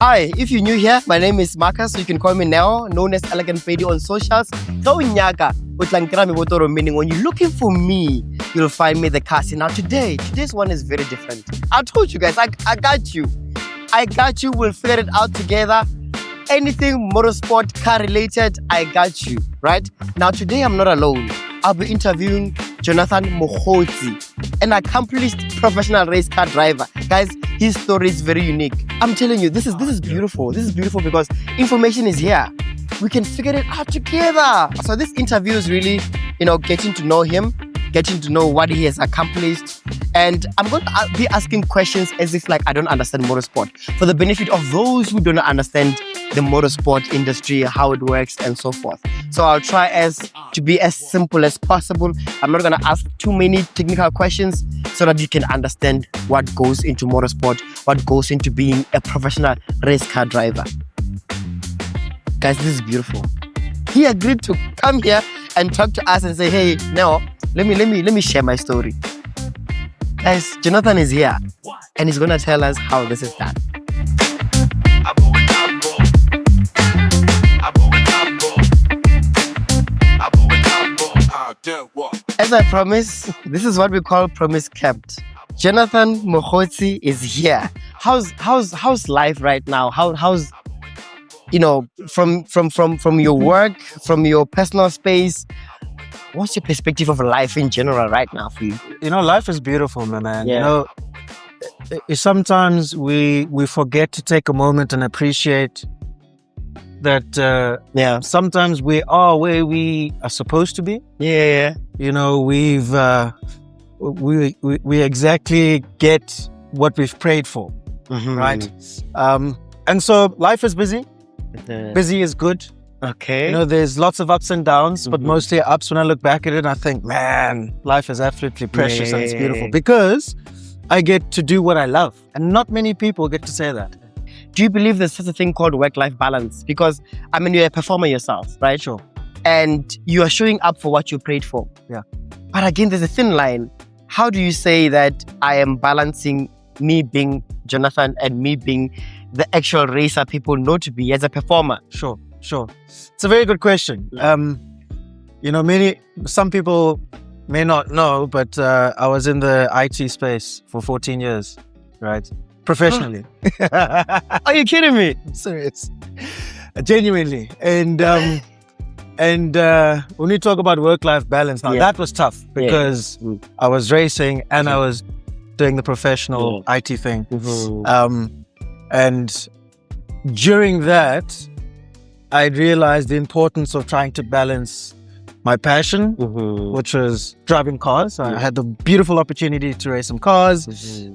Hi, if you're new here, my name is Marcus. You can call me Neo, known as Elegant Pedi on socials. Meaning when you're looking for me, you'll find me the casting. Now today's one is very different. I told you guys, I got you. I got you. We'll figure it out together. Anything motorsport, car related, I got you. Right? Now today I'm not alone. I'll be interviewing Jonathan Mogotsi, an accomplished professional race car driver. Guys, his story is very unique. I'm telling you, this is beautiful. This is beautiful because information is here. We can figure it out together. So this interview is really, getting to know him, getting to know what he has accomplished. And I'm going to be asking questions as if like I don't understand motorsport, for the benefit of those who don't understand the motorsport industry, how it works and so forth. So I'll try to be as simple as possible. I'm not going to ask too many technical questions so that you can understand what goes into motorsport, what goes into being a professional race car driver. Guys, this is beautiful. He agreed to come here and talk to us and say, hey, now let me share my story. Guys, Jonathan is here and he's going to tell us how this is done. As I promised, this is what we call promise kept. Jonathan Mogotsi is here. How's life right now? How's from your work, from your personal space? What's your perspective of life in general right now for you? Life is beautiful, man. Yeah. Sometimes we forget to take a moment and appreciate that sometimes we are where we are supposed to be. Yeah. We exactly get what we've prayed for, right? And so life is busy. Busy is good. Okay. There's lots of ups and downs, but mostly ups. When I look back at it, I think, man, life is absolutely precious and it's beautiful because I get to do what I love. And not many people get to say that. Do you believe there's such a thing called work-life balance? Because, you're a performer yourself, right? Sure. And you are showing up for what you prayed for. Yeah. But again, there's a thin line. How do you say that I am balancing me being Jonathan and me being the actual racer people know to be as a performer? Sure. It's a very good question. Some people may not know, but I was in the IT space for 14 years, right? Professionally. Are you kidding me? I'm serious. Genuinely. And when you talk about work-life balance, now that was tough because I was racing and I was doing the professional IT thing. And during that, I realized the importance of trying to balance my passion, which was driving cars. I had the beautiful opportunity to race some cars,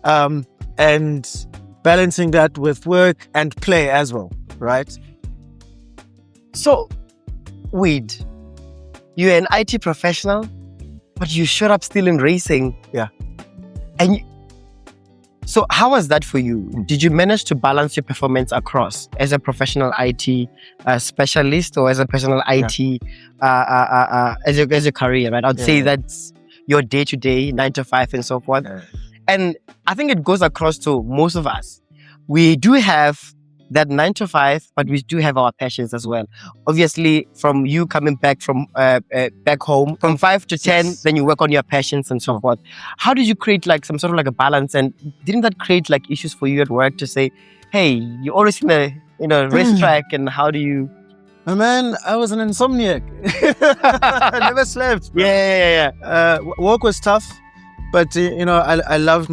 and balancing that with work and play as well, right? So, wait, you're an IT professional, but you showed up still in racing. Yeah. And so how was that for you? Did you manage to balance your performance across as a professional IT specialist or as a personal IT as your career, right? I'd say that's your day-to-day, 9 to 5 and so forth. Yeah. And I think it goes across to most of us. We do have that 9 to 5, but we do have our passions as well. Obviously, from you coming back from back home, from 5 to 10, then you work on your passions and so forth. How did you create like some sort of like a balance? And didn't that create like issues for you at work to say, hey, you're always in the racetrack, and how do you? Oh, man, I was an insomniac. I never slept. Yeah. Work was tough, but I loved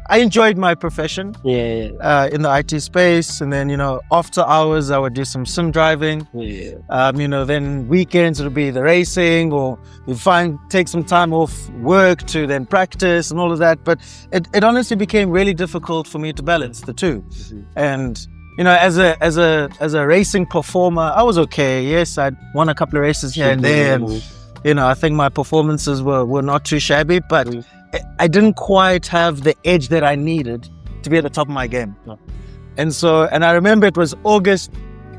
I enjoyed my profession in the IT space. And then, after hours, I would do some sim driving. Then weekends, it would be the racing, or you take some time off work to then practice and all of that. But it honestly became really difficult for me to balance the two. And, as a racing performer, I was okay. Yes, I'd won a couple of races here and there. And, I think my performances were not too shabby, but I didn't quite have the edge that I needed to be at the top of my game. No. And I remember it was August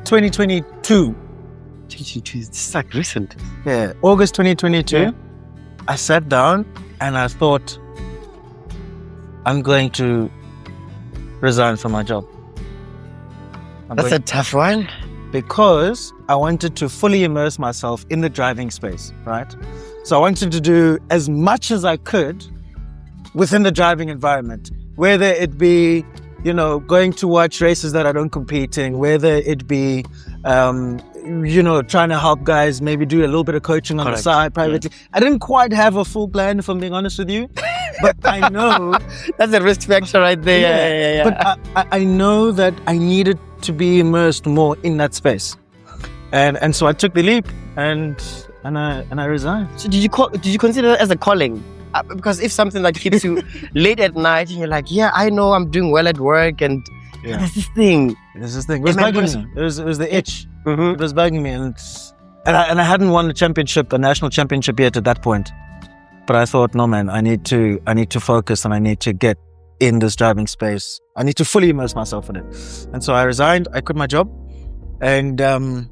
2022. It's like recent. Yeah, August 2022. Yeah. I sat down and I thought, I'm going to resign from my job. That's a tough one. Because I wanted to fully immerse myself in the driving space, right? So I wanted to do as much as I could within the driving environment, whether it be, going to watch races that I don't compete in, whether it be, trying to help guys, maybe do a little bit of coaching on the side privately. Yeah. I didn't quite have a full plan, if I'm being honest with you, but I know that's a risk factor right there. Yeah. But I know that I needed to be immersed more in that space, and so I took the leap and I resigned. So did you consider that as a calling? Because if something that keeps you late at night and you're like, yeah, I know I'm doing well at work and there's this thing. It was bugging me. It was the itch. Mm-hmm. It was bugging me, and I hadn't won a national championship yet at that point. But I thought, no man, I need to focus and I need to get in this driving space. I need to fully immerse myself in it. And so I resigned. I quit my job. And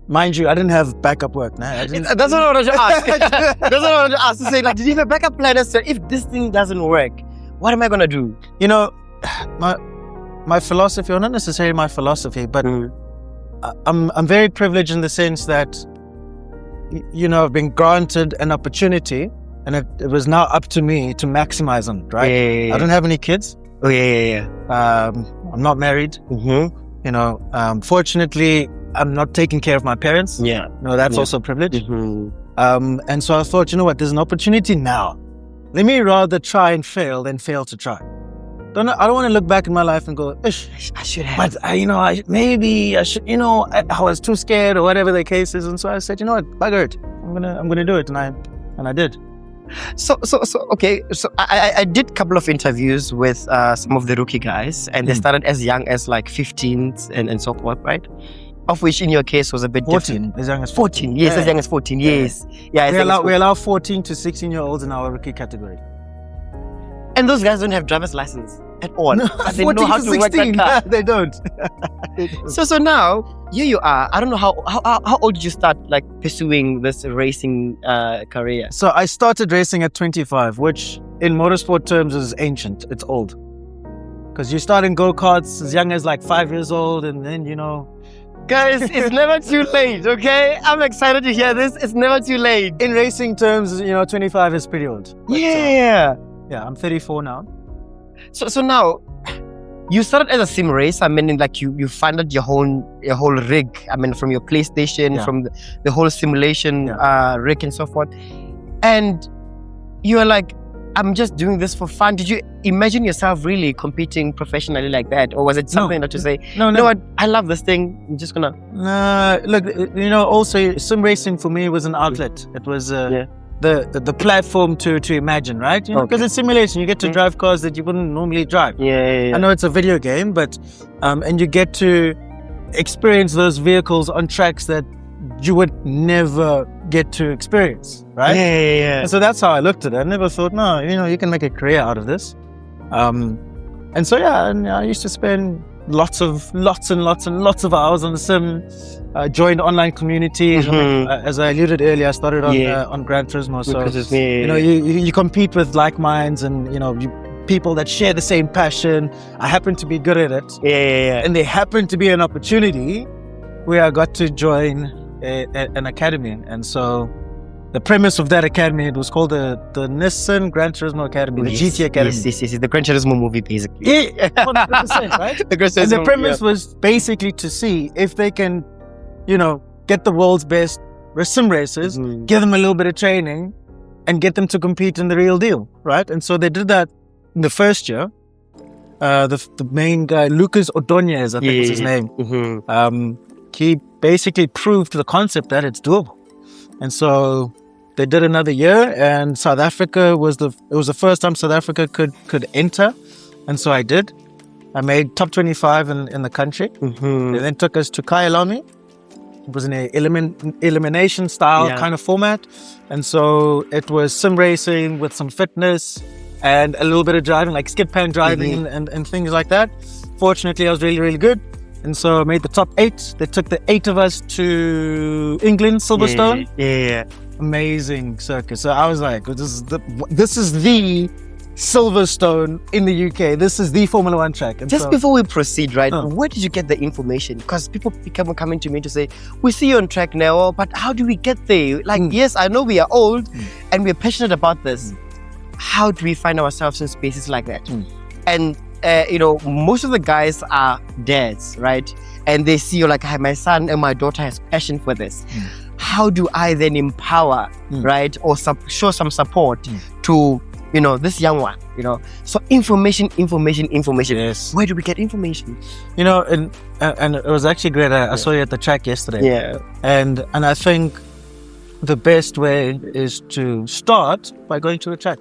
mind you, I didn't have backup work. Nah, that's what I wanted to ask. That's what I wanted to ask. To say, like, did you have a backup plan? So if this thing doesn't work, what am I gonna do? My philosophy, or not necessarily my philosophy, but I'm very privileged in the sense that I've been granted an opportunity, and it was now up to me to maximize on it. Right? Yeah. I don't have any kids. Oh yeah. I'm not married. Mm-hmm. Fortunately, I'm not taking care of my parents. Yeah. No, that's also a privilege. Mm-hmm. And so I thought, there's an opportunity now. Let me rather try and fail than fail to try. I don't want to look back in my life and go, ish, I should have. But maybe I should, I was too scared or whatever the case is. And so I said, what, bugger it. I'm gonna do it. And I did. So okay. So I did a couple of interviews with some of the rookie guys, and they started as young as like 15 and so forth, right? Of which in your case was a bit 14, different. as young as 14. Yes, as young as 14. Yes. Yeah. We allow 14 to 16-year-olds in our rookie category. And those guys don't have driver's license at all. No, but they know how to work that car. They don't. So now, here you are. I don't know how old did you start like pursuing this racing career? So I started racing at 25, which in motorsport terms is ancient. It's old. Because you start in go-karts as young as like 5 years old, and then, Guys, it's never too late, okay? I'm excited to hear this. It's never too late. In racing terms, 25 is pretty old. But, yeah. I'm 34 now. So now, you started as a sim race. I mean, like you funded your whole rig. I mean, from your PlayStation, from the whole simulation rig and so forth. And you were like, I'm just doing this for fun. Did you imagine yourself really competing professionally like that? Or was it something that you say, no. You know what, I love this thing, I'm just gonna... Look, also sim racing for me was an outlet. It was the platform to imagine, right? Because it's simulation, you get to drive cars that you wouldn't normally drive. Yeah. I know it's a video game, but and you get to experience those vehicles on tracks that you would never get to experience, right? Yeah. And so that's how I looked at it. I never thought, no, you can make a career out of this. And so I used to spend lots and lots of hours on the sim. Joined online communities. As I alluded earlier, I started on Gran Turismo. So you compete with like minds, and people that share the same passion. I happen to be good at it. Yeah. And there happened to be an opportunity where I got to join an academy, and so the premise of that academy, it was called the Nissan Gran Turismo Academy, the GT Academy. Yes, the Gran Turismo movie, basically. Yeah, 100%, right? The Gran Turismo, and the premise was basically to see if they can, get the world's best sim racers, give them a little bit of training, and get them to compete in the real deal, right? And so they did that in the first year. The main guy, Lucas Ordonez, I think is his name. He basically proved the concept that it's doable. And so they did another year, and South Africa was the first time South Africa could enter. And so I did. I made top 25 in the country. They then took us to Kyalami. It was in an elimination style kind of format. And so it was sim racing with some fitness and a little bit of driving, like skid pan driving and things like that. Fortunately, I was really, really good. And so I made the top 8. They took the 8 of us to England, Silverstone. Yeah. Amazing circus. So I was like, this is the Silverstone in the UK. This is the Formula One track. And Just before we proceed, right, where did you get the information? Because people become coming to me to say, we see you on track now, but how do we get there? Like, yes, I know we are old and we're passionate about this. How do we find ourselves in spaces like that? And, you know, most of the guys are dads, right? And they see you like, hey, my son and my daughter has passion for this. How do I then empower, right? Or show some support to, you know, this young one, you know? So information. Yes. Where do we get information? You know, and it was actually great. I saw you at the track yesterday. Yeah. And I think the best way is to start by going to the track.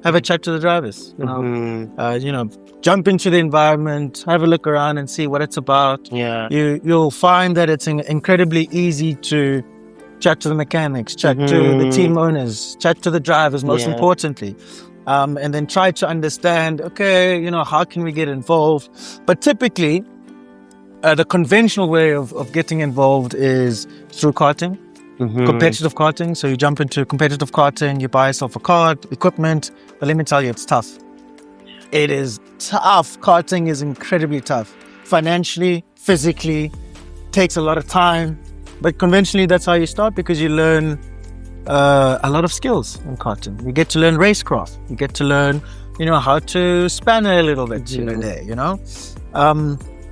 Have a chat to the drivers, you know, jump into the environment, have a look around and see what it's about. Yeah. You'll find that it's incredibly easy to chat to the mechanics, chat to the team owners, chat to the drivers, most importantly. And then try to understand, okay, you know, how can we get involved? But typically, the conventional way of getting involved is through karting. Competitive karting. So you jump into competitive karting, you buy yourself a kart, equipment, but let me tell you, it's tough. It is tough. Karting is incredibly tough. Financially, physically, takes a lot of time. But conventionally, that's how you start because you learn a lot of skills in karting. You get to learn racecraft. You get to learn, you know, how to span a little bit here and there, you know.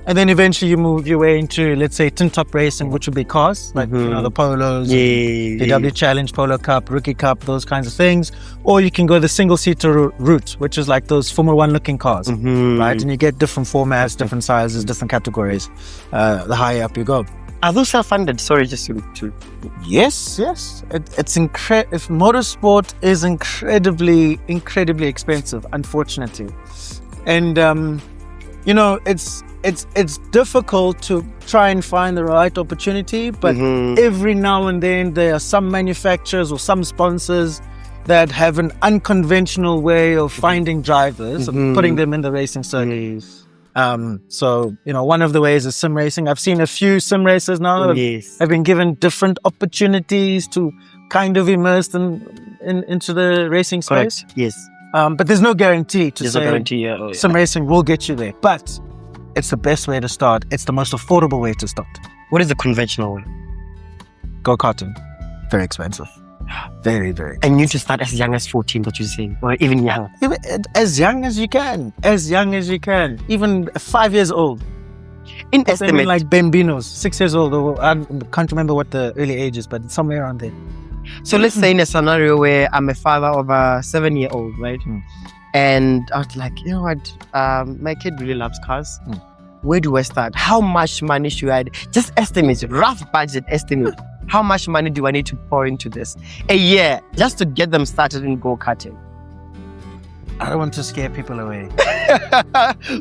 And then eventually you move your way into, let's say, tin top racing, which would be cars, like you know, the Polos, VW Challenge, Polo Cup, Rookie Cup, those kinds of things. Or you can go the single-seater route, which is like those Formula One looking cars, right? And you get different formats, different sizes, different categories, the higher up you go. Are those self-funded? Sorry, just to... Yes. It's incredible. Motorsport is incredibly expensive, unfortunately. And, you know, it's difficult to try and find the right opportunity, but every now and then there are some manufacturers or some sponsors that have an unconventional way of finding drivers and putting them in the racing circuit. So, you know, one of the ways is sim racing. I've seen a few sim racers now have been given different opportunities to kind of immerse them into the racing space. Correct. Yes. But there's no guarantee to say no guarantee, sim racing will get you there. But it's the best way to start. It's the most affordable way to start. What is the conventional way? Go-karting. Very expensive. Very, very. And you just start as young as 14, what you're saying, or even younger. As young as you can. As young as you can. Even 5 years old. In estimate. Like bambinos, 6 years old. Or I can't remember what the early age is, but it's somewhere around there. So let's say in a scenario where I'm a father of a 7-year-old, right? And I was like, you know what? My kid really loves cars. Where do I start? How much money should I... Just estimate, rough budget estimate. How much money do I need to pour into this? A year, just to get them started in go-karting. I don't want to scare people away.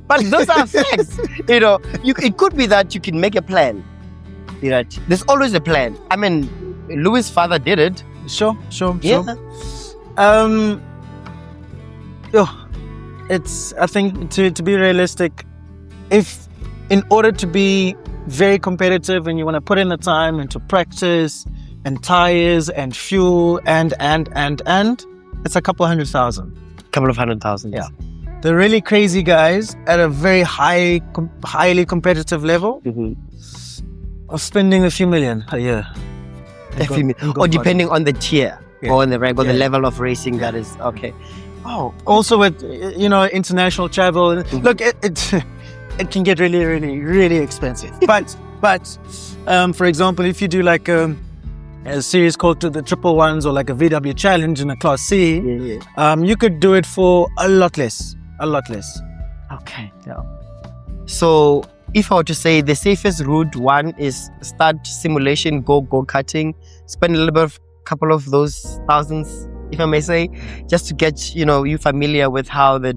But those are facts. You know, it could be that you can make a plan. Right? There's always a plan. I mean, Louis' father did it. Sure. It's, I think, to be realistic, if in order to be very competitive and you want to put in the time into practice and tires and fuel and it's a couple $100,000. Couple of $100,000. Yeah. The really crazy guys at a very highly competitive level are spending a few million a year. Or depending on the tier or on the rank or the level of racing that is. Okay. Oh, also with, you know, international travel. Look, it can get really expensive. But for example, if you do like a series called the Triple Ones or like a VW Challenge in a Class C, you could do it for a lot less. Okay. Yeah. So if I were to say the safest route, one is start simulation, go-karting, spend a little bit of couple of those thousands, if I may say, just to get, you know, you familiar with how the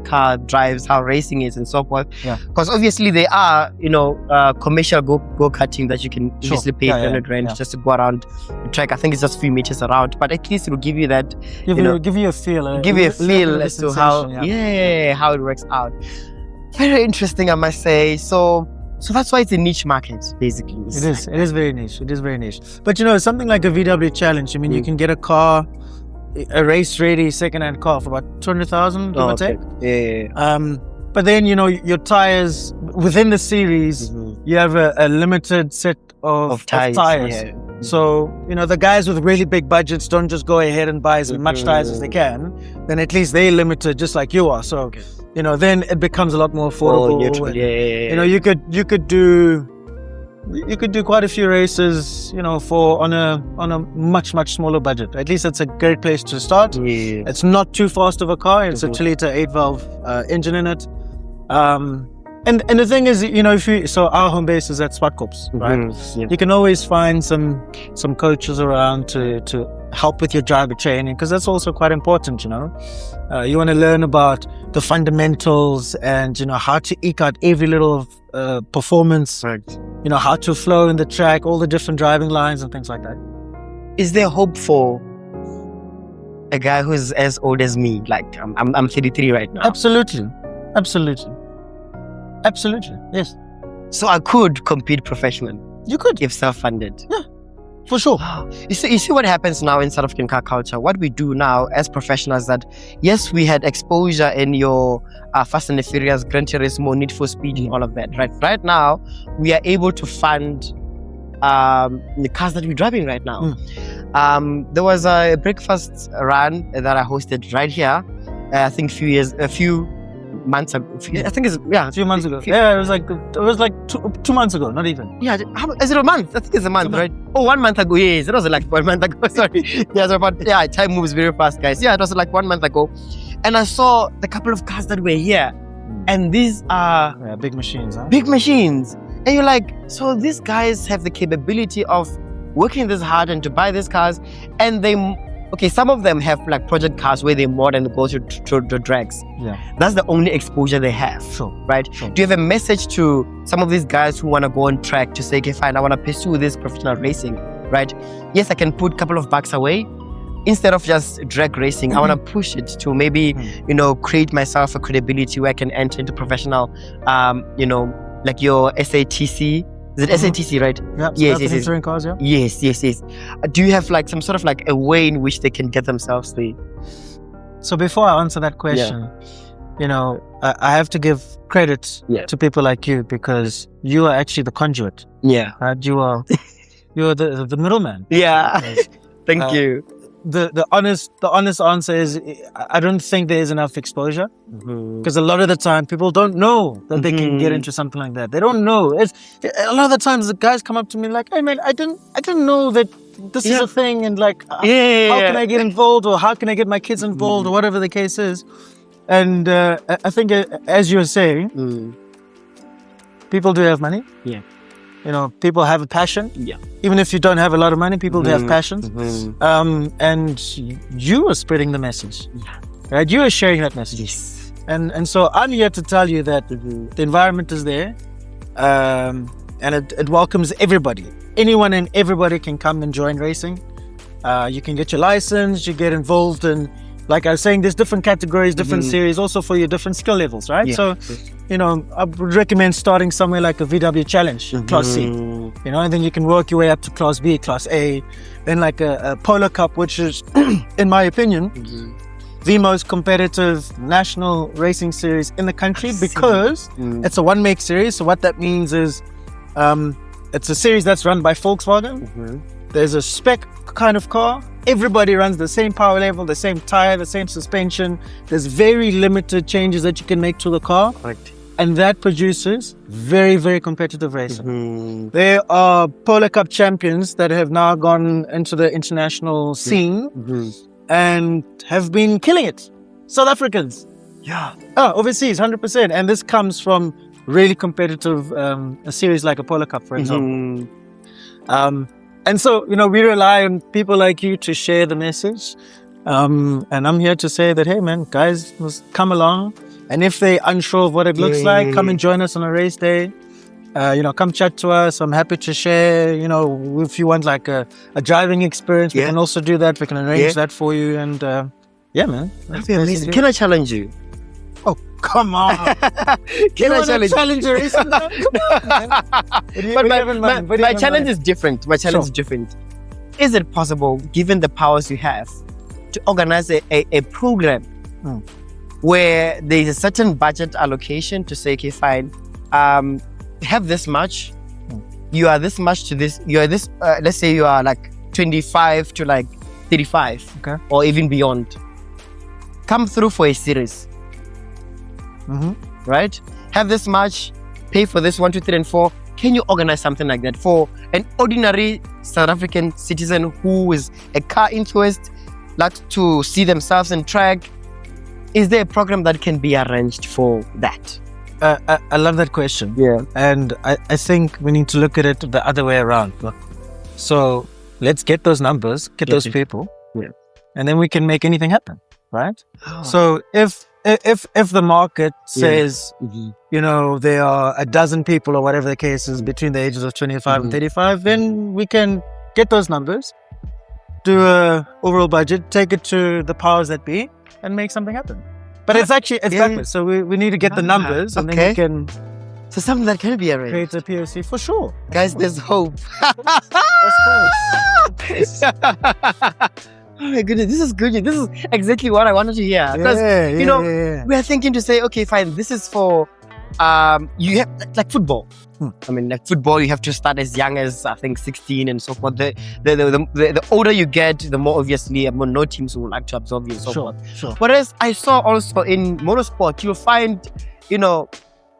car drives, how racing is and so forth. Because obviously there are, you know, commercial go-karting that you can easily pay 300 rand just to go around the track. I think it's just a few meters around, but at least it will give you that, give you a feel. Give you a feel as to how, how it works out. Very interesting, I must say. So that's why it's a niche market, basically. It is very niche. But you know, something like a VW Challenge, I mean, you can get a car, a race-ready second-hand car for about 200,000, give or take. Yeah. But then, your tires, within the series, you have a limited set of tires. Yeah. So, the guys with really big budgets don't just go ahead and buy as much tires as they can. Then at least they're limited just like you are. So, then it becomes a lot more affordable. Neutral. Yeah. You could do quite a few races, on a much, much smaller budget. At least it's a great place to start. Yeah. It's not too fast of a car. It's a 2-liter 8-valve engine in it. And the thing is, so our home base is at SupaCup, right? Yeah. You can always find some coaches around to help with your driver training, because that's also quite important. You want to learn about the fundamentals and how to eke out every little performance. Right. How to flow in the track, all the different driving lines and things like that. Is there hope for a guy who's as old as me? Like I'm 33 right now. Absolutely. Yes. So I could compete professionally. You could, if self-funded. Yeah, for sure. You see what happens now in South African car culture. What we do now as professionals, that yes, we had exposure in your Fast and the Furious, Gran Turismo, Need for Speed, and all of that. Right now, we are able to fund the cars that we're driving right now. There was a breakfast run that I hosted right here. I think a few months ago. I think it's a few months ago. Yeah, it was like 2 months ago, not even. Yeah, is it a month? I think it's a month, right? Oh, 1 month ago. Yes, it was like 1 month ago. Sorry. Yeah, time moves very fast, guys. Yeah, it was like 1 month ago, and I saw the couple of cars that were here, and these are big machines. Huh? Big machines, and you're like, so these guys have the capability of working this hard and to buy these cars, and some of them have like project cars where they mod and go to the drags. Yeah, that's the only exposure they have. Sure. Right? Sure. Do you have a message to some of these guys who want to go on track to say, okay, fine, I want to pursue this professional racing, right? Yes, I can put a couple of bucks away instead of just drag racing. I want to push it to maybe, create myself a credibility where I can enter into professional, like your SATC. Is it SATC, right? Yeah. Yes. Cars, yeah. Yes. Do you have like some sort of like a way in which they can get themselves there? So before I answer that question, I have to give credit to people like you, because you are actually the conduit. Yeah. You're the middleman. Yeah. Thank you. The honest answer is, I don't think there is enough exposure, because a lot of the time people don't know that they can get into something like that. They don't know. A lot of the times the guys come up to me like, hey man, I didn't know that this is a thing, and like how can I get involved, or how can I get my kids involved, or whatever the case is. And I think, as you're saying, people do have money. Yeah. People have a passion. Yeah. Even if you don't have a lot of money, people do have passions. And you are spreading the message. Yeah. Right? You are sharing that message. Yes. And so I'm here to tell you that the environment is there. And it welcomes everybody. Anyone and everybody can come and join racing. You can get your license, you get involved in, like I was saying, there's different categories, different series, also for your different skill levels, right? Yeah. So, I would recommend starting somewhere like a VW Challenge, Class C. And then you can work your way up to Class B, Class A, then like a SupaCup, which is, in my opinion, the most competitive national racing series in the country, because it's a one-make series. So what that means is, it's a series that's run by Volkswagen. There's a spec kind of car. Everybody runs the same power level, the same tire, the same suspension. There's very limited changes that you can make to the car. Correct. And that produces very, very competitive racing. There are SupaCup champions that have now gone into the international scene and have been killing it. South Africans. Yeah. Overseas, 100%. And this comes from really competitive, a series like a SupaCup, for example. And so, we rely on people like you to share the message. And I'm here to say that, hey man, guys must come along. And if they're unsure of what it looks like, come and join us on a race day. Come chat to us. I'm happy to share, if you want like a driving experience, we can also do that. We can arrange that for you. And man. That'd be amazing. Can I challenge you? Oh, come on. Can I challenge you? Come on, man. But my challenge is different. My challenge is different. Is it possible, given the powers you have, to organize a program where there is a certain budget allocation to say, okay, fine, have this much. You are this much to this. You are this. Let's say you are like 25 to like 35, or even beyond. Come through for a series, right? Have this much. Pay for this 1, 2, 3, and 4. Can you organize something like that for an ordinary South African citizen who is a car enthusiast, likes to see themselves in track? Is there a program that can be arranged for that? I love that question. Yeah. And I think we need to look at it the other way around. So let's get those numbers, get those people, and then we can make anything happen, right? So if the market says, you know, there are a dozen people or whatever the case is between the ages of 25 and 35, then we can get those numbers, do a overall budget, take it to the powers that be, and make something happen. But it's backwards. So we need to get the numbers, and then we can. So something that can be arranged. Create a POC for sure. Guys, there's hope. Of course. Oh my goodness, this is good. This is exactly what I wanted to hear. Because we are thinking to say, okay, fine, this is for you have like football. I mean, like football, you have to start as young as I think 16 and so forth. The older you get, the more obviously no teams will like to absorb you and so forth. Sure. Whereas I saw also in motorsport, you'll find,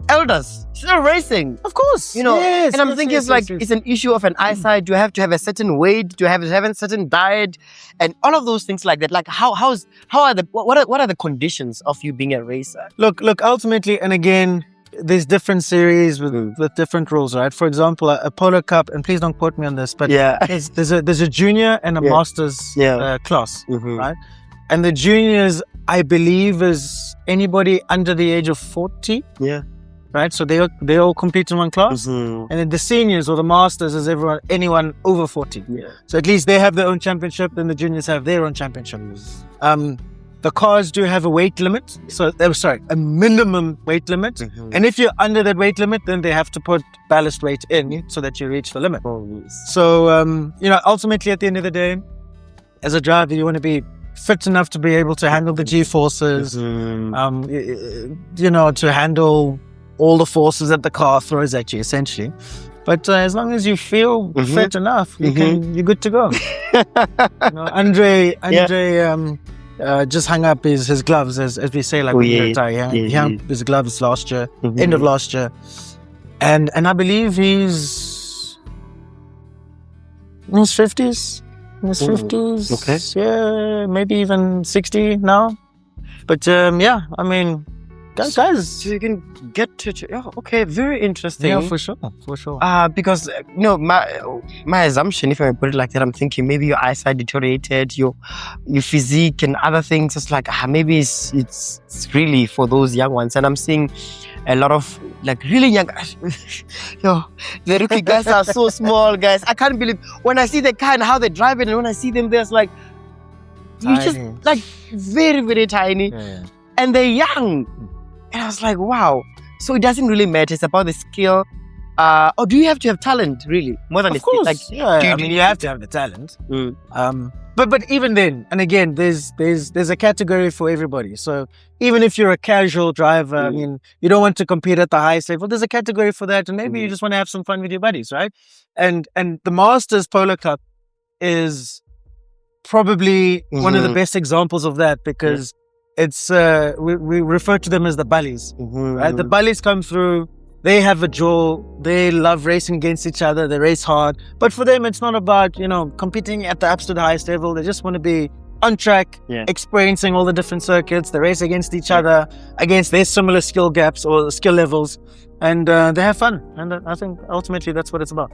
elders still racing. Of course. And I'm thinking it's an issue of an eyesight. Do you have to have a certain weight? Do you have to have a certain diet? And all of those things like that. Like what are the conditions of you being a racer? Look, ultimately, and again, there's different series with different rules, right? For example, a Polo Cup, and please don't quote me on this, but there's a junior and a masters class, right? And the juniors, I believe, is anybody under the age of 40. Yeah. Right? So they all compete in one class. And then the seniors or the masters is anyone over 40. Yeah. So at least they have their own championship, and the juniors have their own championship. The cars do have a weight limit. So, a minimum weight limit. And if you're under that weight limit, then they have to put ballast weight in so that you reach the limit. So, ultimately at the end of the day, as a driver, you want to be fit enough to be able to handle the G-forces, to handle all the forces that the car throws at you, essentially. But as long as you feel fit enough, you're good to go. Andre just hung up his gloves, as we say, like he hung up his gloves last year, end of last year, and I believe he's in his 50s. Okay. Yeah, maybe even 60 now. But I mean, guys. So you can get to. Okay, very interesting. Yeah, for sure. Because my assumption, if I put it like that, I'm thinking maybe your eyesight deteriorated, your physique and other things. It's like maybe it's really for those young ones, and I'm seeing a lot of like really young guys. The rookie guys are so small, guys. I can't believe when I see the car and how they drive it, and when I see them, there's like you just like very, very tiny, and they're young. And I was like, wow. So it doesn't really matter. It's about the skill. Or do you have to have talent, really? More than of course. Like, you have to have the talent. But even then, and again, there's a category for everybody. So even if you're a casual driver, I mean, you don't want to compete at the highest level, there's a category for that. And maybe you just want to have some fun with your buddies, right? And the Masters Polo Cup is probably one of the best examples of that, because it's we refer to them as the bullies, right? The bullies come through, they have a jaw, they love racing against each other, they race hard, but for them it's not about competing at the absolute highest level. They just want to be on track, experiencing all the different circuits. They race against each other, against their similar skill gaps or skill levels, and they have fun. And I think ultimately that's what it's about.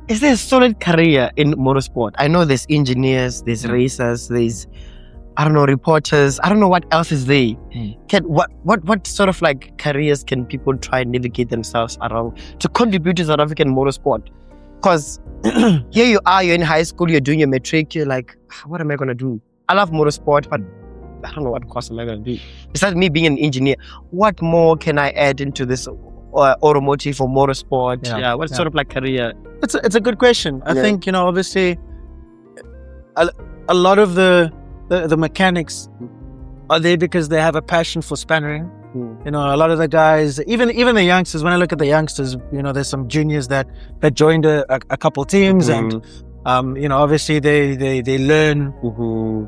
Is there a solid career in motorsport? I know there's engineers, there's racers, there's reporters. I don't know what else is there. What sort of like careers can people try and navigate themselves around to contribute to South African motorsport? Because here you are, you're in high school, you're doing your matric, you're like, what am I going to do? I love motorsport, but I don't know what course am I going to do. Besides me being an engineer, what more can I add into this automotive or motorsport? What sort of like career? It's a good question. I think, obviously, a lot of the the mechanics are there because they have a passion for spannering. You know, a lot of the guys, even the youngsters, when I look at the youngsters, you know, there's some juniors that joined a couple teams and, you know, obviously they learn,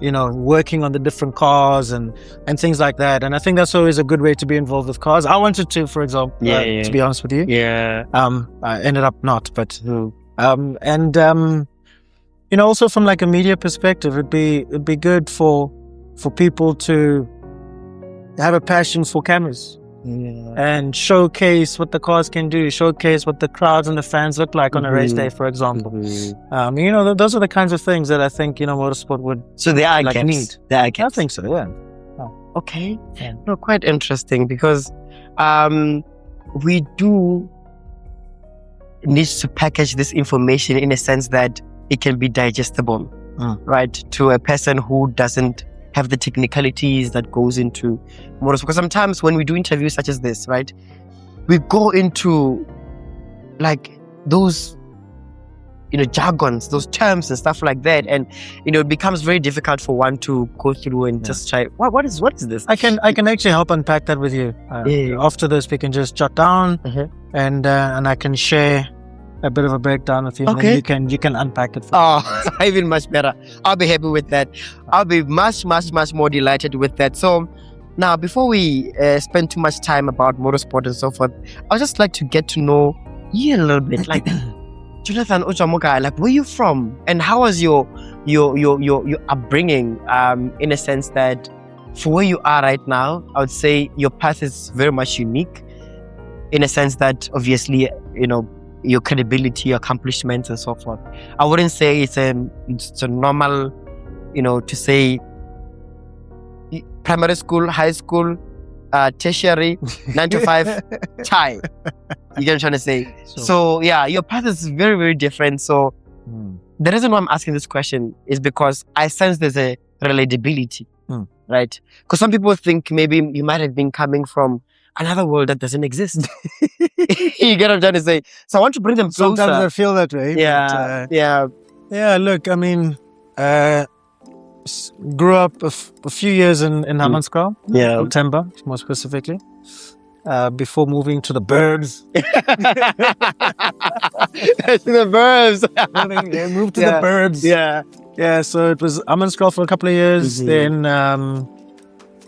you know, working on the different cars and things like that. And I think that's always a good way to be involved with cars. I wanted to, for example, to be honest with you. I ended up not, but, you know, also from like a media perspective, it'd be good for people to have a passion for cameras and showcase what the cars can do, showcase what the crowds and the fans look like on a race day, for example. You know, those are the kinds of things that I think, you know, motorsport would. So they are like gaps. Need. They are gaps. I think so. Yeah. Okay. No, quite interesting because we do need to package this information in a sense that it can be digestible, right, to a person who doesn't have the technicalities that goes into motorsport. Because sometimes when we do interviews such as this, right, we go into like those, you know, jargons, those terms and stuff like that, and you know, it becomes very difficult for one to go through and just try. What is this? I can actually help unpack that with you. After this, we can just jot down and I can share a bit of a breakdown with you. Okay. And you can unpack it for me. Even much better. I'll be happy with that. I'll be much more delighted with that. So now, before we spend too much time about motorsport and so forth, I'd just like to get to know you a little bit. Like, Jonathan Ochamoka, like, where are you from? And how was your upbringing, in a sense that for where you are right now, I would say your path is very much unique in a sense that obviously, you know, your credibility, your accomplishments and so forth. I wouldn't say it's a normal, you know, to say primary school, high school, tertiary, 9 to 5, chai. You get what I'm trying to say? Sure. So yeah, your path is very, very different. So the reason why I'm asking this question is because I sense there's a relatability, right? Because some people think maybe you might have been coming from another world that doesn't exist. You get what I'm trying to say? So I want to bring them closer. Sometimes I feel that way. Yeah, Yeah, look, I mean, grew up a few years in Hammanskraal, September, more specifically, before moving to the burbs. To the burbs. Moved to the burbs. Yeah, so it was Hammanskraal for a couple of years, then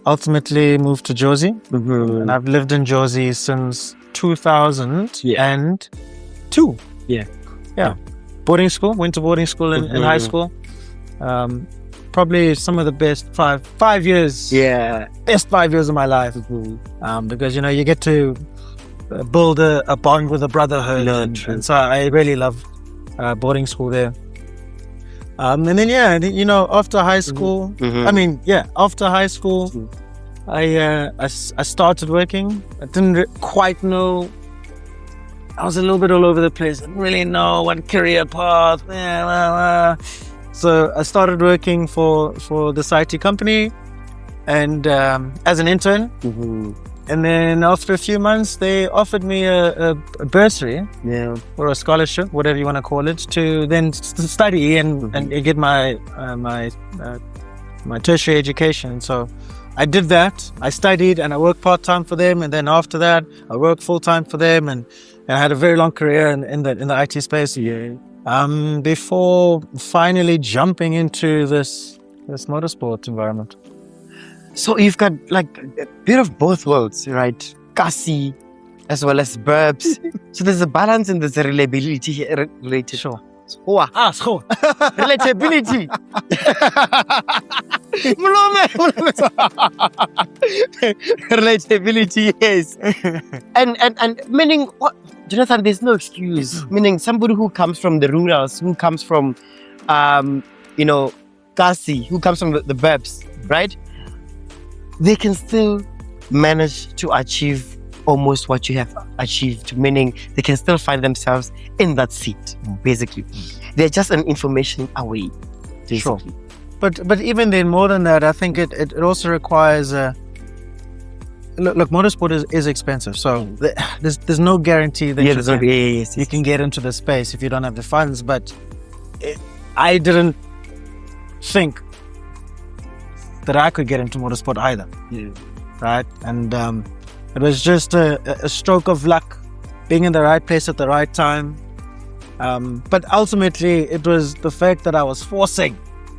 ultimately moved to Jersey, and I've lived in Jersey since 2002. Boarding school, went to boarding school in high school. Probably some of the best 5 years. Best 5 years of my life, because you know, you get to build a bond with a brotherhood, and so I really love boarding school there. And then you know, after high school, after high school, I started working. I didn't quite know. I was a little bit all over the place. I didn't really know what career path. So I started working for this IT company, and as an intern. And then after a few months, they offered me a bursary, or a scholarship, whatever you want to call it, to then study and get my tertiary education. So I did that. I studied and I worked part-time for them, and then after that, I worked full-time for them, and I had a very long career in the IT space. Before finally jumping into this motorsport environment. So you've got like a bit of both worlds, right? Kasi as well as burbs. So there's a balance and there's a reliability related. Sure. Relatability. Relatability, yes. And meaning what, Jonathan, there's no excuse. Meaning somebody who comes from the rurals, who comes from you know, Kasi, who comes from the burbs, right? They can still manage to achieve almost what you have achieved, meaning they can still find themselves in that seat, basically. They're just an information away, basically. Sure. But even then, more than that, I think it also requires look, motorsport is expensive, so there's no guarantee that you can get into the space if you don't have the funds. But I didn't think that I could get into motorsport either. Yeah. Right? And it was just a stroke of luck, being in the right place at the right time. But ultimately, it was the fact that I was forcing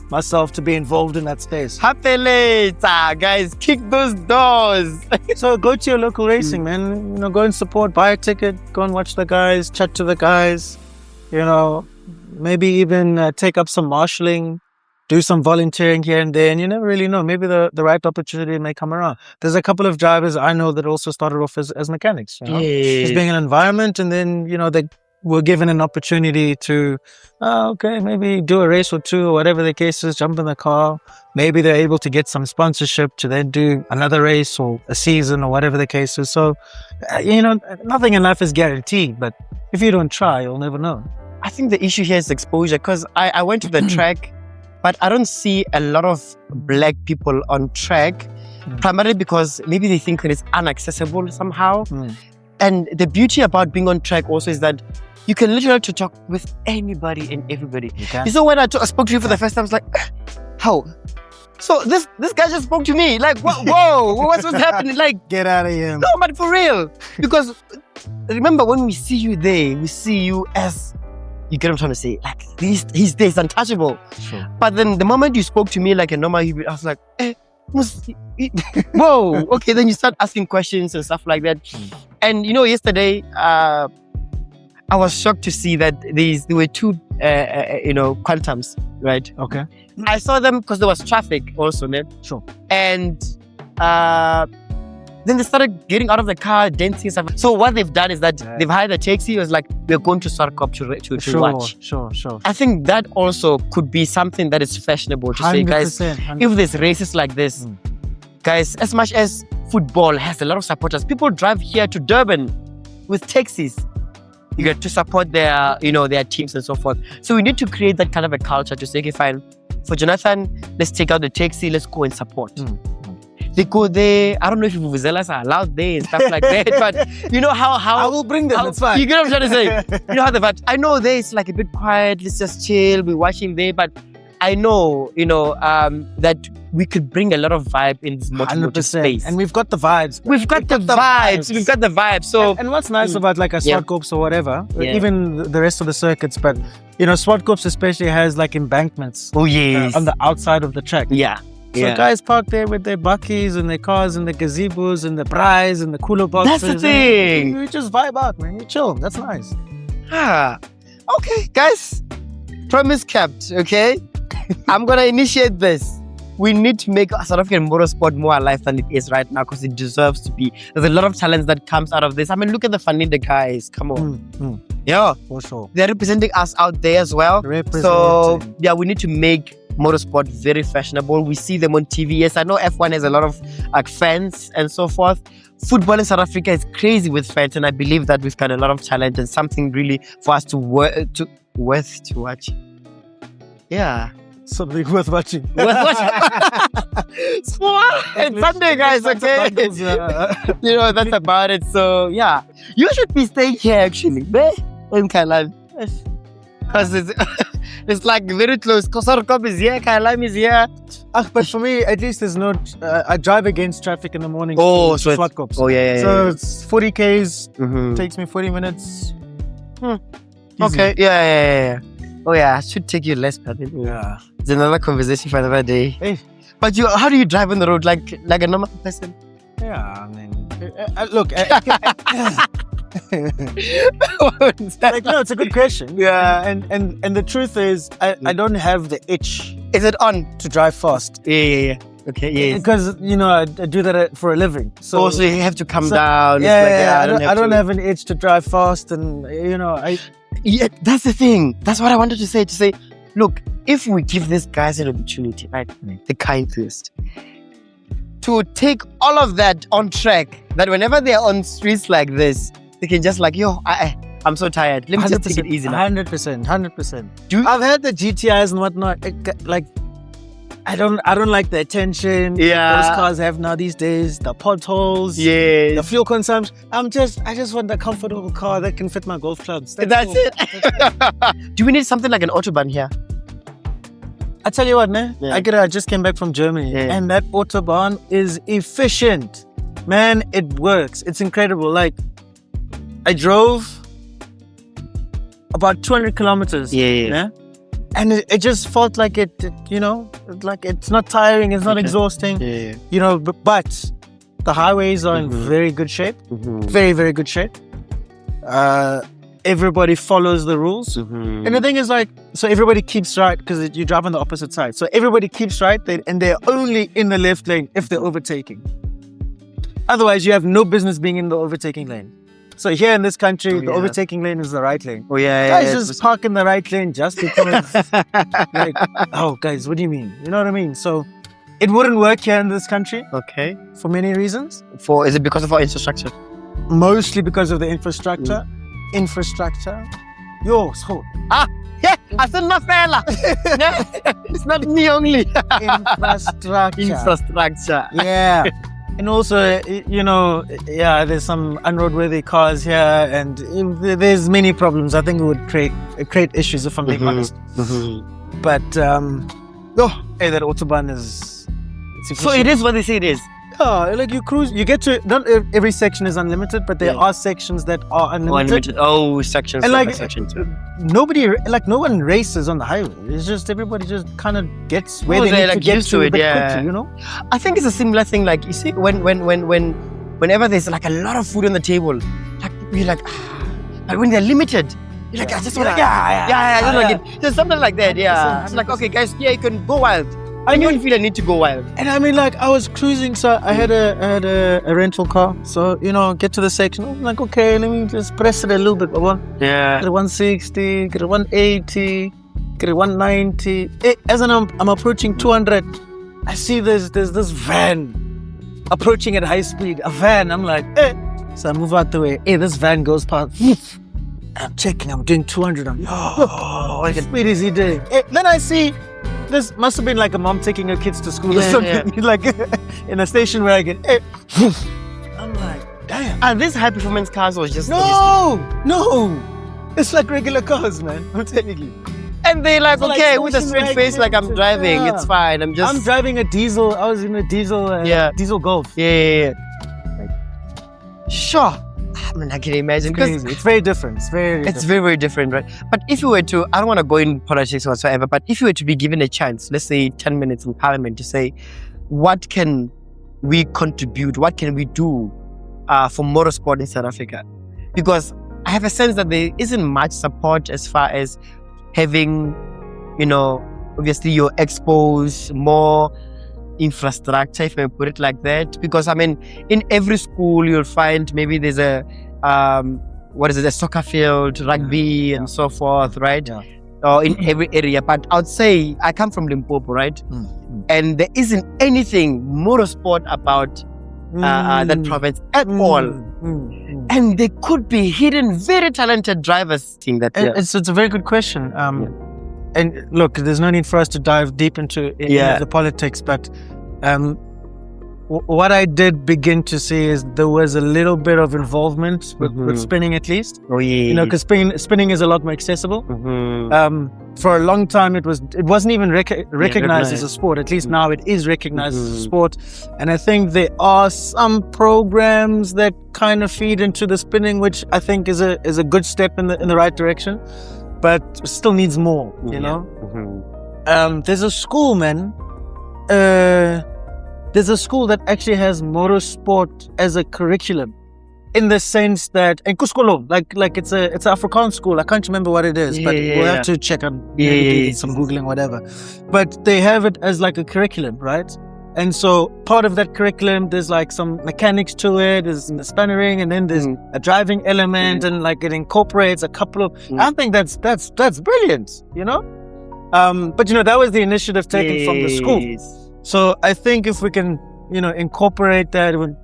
myself to be involved in that space. Happy later, guys. Kick those doors. So go to your local racing, man. You know, go and support, buy a ticket, go and watch the guys, chat to the guys. You know, maybe even take up some marshalling, do some volunteering here and there. And you never really know. Maybe the right opportunity may come around. There's a couple of drivers I know that also started off as mechanics. You know? Just being in an environment, and then, you know, they were given an opportunity to, maybe do a race or two, or whatever the case is, jump in the car. Maybe they're able to get some sponsorship to then do another race or a season or whatever the case is. So, you know, nothing in life is guaranteed, but if you don't try, you'll never know. I think the issue here is exposure, because I went to the track, but I don't see a lot of black people on track, primarily because maybe they think that it's inaccessible somehow. And the beauty about being on track also is that you can literally talk with anybody and everybody. Okay. So when I spoke to you for the first time, I was like, how? So this guy just spoke to me. Like, whoa, what's happening? Like, get out of here. No, but for real. Because remember, when we see you there, we see you as, you get what I'm trying to say, like, he's there, he's untouchable. Sure. But then the moment you spoke to me like a normal human, I was like, whoa, okay. Then you start asking questions and stuff like that. And you know, yesterday, I was shocked to see that there were two, quantums, right? Okay. I saw them because there was traffic also, man. Sure. And then they started getting out of the car, dancing and stuff. So what they've done is that they've hired a taxi. It was like, we're going to SupaCup to watch. Sure. I think that also could be something that is fashionable to say, guys, 100%. if there's races like this, guys, as much as football has a lot of supporters, people drive here to Durban with taxis. You get to support their teams and so forth. So we need to create that kind of a culture to say, okay, fine, for Jonathan, let's take out the taxi, let's go and support. They go there. I don't know if vuvuzelas are allowed there and stuff like that, but you know how I will bring them. It's fine. You get what I'm trying to say? You know how but I know there it's like a bit quiet. Let's just chill. We watch him there, but I know, that we could bring a lot of vibe in this motorsport space. And we've got the vibes. We've got the vibes. So, and what's nice about like a SupaCup or whatever, even the rest of the circuits, but you know, SupaCup especially has like embankments. Oh yes. On the outside of the track. Yeah. So guys park there with their buckies and their cars and the gazebos and the braais and the cooler boxes. That's the thing. You just vibe out, man. You chill. That's nice. Okay, guys. Promise kept, okay? I'm going to initiate this. We need to make South African motorsport more alive than it is right now, because it deserves to be. There's a lot of talent that comes out of this. I mean, look at the Fanida guys. Come on. Yeah. For sure. They're representing us out there as well. So, yeah, we need to make motorsport very fashionable. We see them on TV. Yes, I know F1 has a lot of fans and so forth. Football in South Africa is crazy with fans, and I believe that we've got a lot of talent and something really for us worth to watch. Yeah. Something worth watching. It's Sunday, guys, okay? You know, that's about it. So, yeah. You should be staying here, actually. In Kailan. Because it's like very close. SupaCup is here, Kailan is here. But for me, at least there's no... I drive against traffic in the morning. Oh, so SupaCup. Oh, yeah. So it's 40 Ks. Takes me 40 minutes. Okay, yeah. Oh yeah, I should take you less, but yeah. It's another conversation for another day. Hey. But how do you drive on the road like a normal person? Yeah, I mean, look. Like, no, it's a good question. Yeah, and the truth is, I don't have the itch. Is it on to drive fast? Yeah. Okay, yes. Because I do that for a living. So also you have to come down. I don't have an itch to drive fast, and Yeah, that's the thing. That's what I wanted to say. To say, look, if we give these guys an opportunity, right, the kind first, to take all of that on track, that whenever they're on streets like this, they can just like, I'm so tired. Let me just take it easy now. 100%. I've had the GTIs and whatnot. Like, I don't like the attention those cars have now these days, the potholes, the fuel consumption. I just want a comfortable car that can fit my golf clubs. That's it. Do we need something like an Autobahn here? I tell you what, man. Yeah. I just came back from Germany, and that autobahn is efficient. Man, it works. It's incredible. Like, I drove about 200 kilometers. Yeah. And it just felt like it, like it's not tiring, it's not exhausting. But the highways are in very good shape. Very, very good shape. Everybody follows the rules. And the thing is, like, so everybody keeps right because you drive on the opposite side. So everybody keeps right, and they're only in the left lane if they're overtaking. Otherwise, you have no business being in the overtaking lane. So here in this country, the overtaking lane is the right lane. Guys just park in the right lane just because, like, oh, guys, what do you mean? You know what I mean? So it wouldn't work here in this country. Okay. For many reasons. Is it because of our infrastructure? Mostly because of the infrastructure. Yo, so. Yeah, I said no fella. It's not me only. Infrastructure. Yeah. And also, there's some unroadworthy cars here, and there's many problems. I think it would create issues if I'm being honest. But that autobahn is. So it is what they say it is. Yeah, like you cruise, you get to. Not every section is unlimited, but there are sections that are unlimited. Sections. And like no one races on the highway. It's just everybody just kind of gets where they need to get to it. Quickly, I think it's a similar thing. Like you see, whenever there's like a lot of food on the table, like you're like, but when they're limited, you're like, I just want to, I just like it. There's something like that. Yeah, it's like, okay, guys, you can go wild. I don't feel I need to go wild. And I mean, like, I was cruising, so I had a rental car. So, get to the section. I'm like, okay, let me just press it a little bit. Get a 160, get a 180, get a 190. As I'm approaching 200, I see there's this van approaching at high speed. A van. I'm like, So I move out the way. This van goes past. I'm checking. I'm doing 200. I'm what speed is he doing? Then I see. This must have been like a mom taking her kids to school or something. Like in a station where I get. I'm like, damn. And these high performance cars was just no. It's like regular cars, man. I'm telling you. And they like, okay, with a straight face, like I'm driving. It's fine. I'm driving a diesel. I was in a diesel. Diesel Golf. Yeah. Sure. I mean, I can imagine. It's very different. It's very, very different, right? But if you were to, I don't want to go in politics whatsoever, but if you were to be given a chance, let's say 10 minutes in Parliament to say, what can we contribute? What can we do for motorsport in South Africa? Because I have a sense that there isn't much support as far as having, obviously your expos, more infrastructure, if I put it like that. Because I mean, in every school you'll find maybe there's a a soccer field, rugby and so forth, right? Or in every area. But I'd say I come from Limpopo, right? And there isn't anything motorsport about that province at all. And there could be hidden, very talented drivers. It's a very good question. And look, there's no need for us to dive deep into the politics, but what I did begin to see is there was a little bit of involvement with spinning, at least. Because spinning is a lot more accessible. For a long time, it wasn't even recognized as a sport. At least now it is recognized as a sport. And I think there are some programs that kind of feed into the spinning, which I think is a good step in the right direction. But still needs more, There's a school, man. There's a school that actually has motorsport as a curriculum, in the sense that, and Kuskolo, like it's an Afrikaans school. I can't remember what it is, but we'll have to check on some Googling, whatever. But they have it as like a curriculum, right? And so part of that curriculum, there's like some mechanics to it, there's the spannering, and then there's a driving element, and like it incorporates a couple of. I think that's brilliant, But that was the initiative taken from the school. So I think if we can, incorporate that when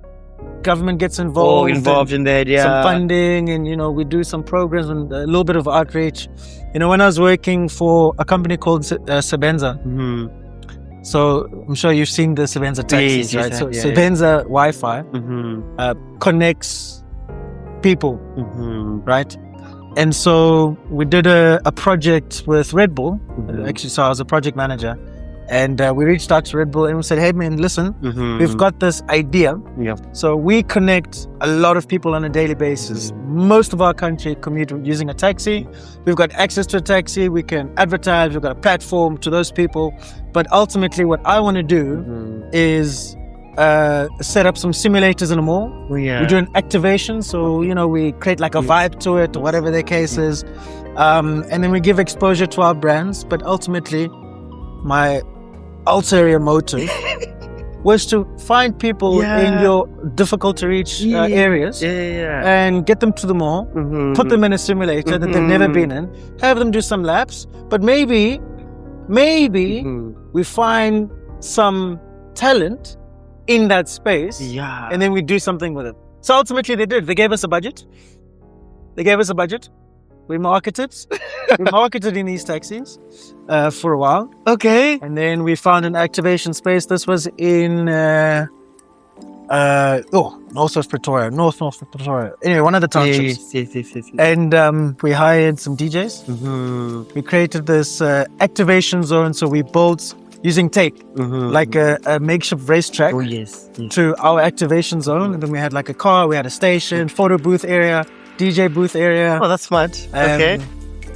government gets involved in that, some funding, and we do some programs and a little bit of outreach. When I was working for a company called Sebenza. So I'm sure you've seen the Sebenza taxis, right? So Sebenza Wi-Fi connects people, right? And so we did a project with Red Bull. Actually, so I was a project manager. And we reached out to Red Bull and we said, hey, man, listen, we've got this idea. So we connect a lot of people on a daily basis. Most of our country commute using a taxi. We've got access to a taxi. We can advertise. We've got a platform to those people. But ultimately, what I want to do is set up some simulators in a mall. We do an activation. So, we create like a vibe to it or whatever the case is. And then we give exposure to our brands. But ultimately, my ulterior motive was to find people in your difficult to reach areas and get them to the mall, put them in a simulator that they've never been in, have them do some laps, but maybe we find some talent in that space and then we do something with it. So ultimately they did. They gave us a budget. We marketed in these taxis for a while. Okay. And then we found an activation space. This was in north of Pretoria. Anyway, one of the townships. Yes. And we hired some DJs. We created this activation zone. So we built using tape, like a makeshift racetrack to our activation zone. And then we had like a car, we had a station, photo booth area, DJ booth area. Oh, that's smart. Okay.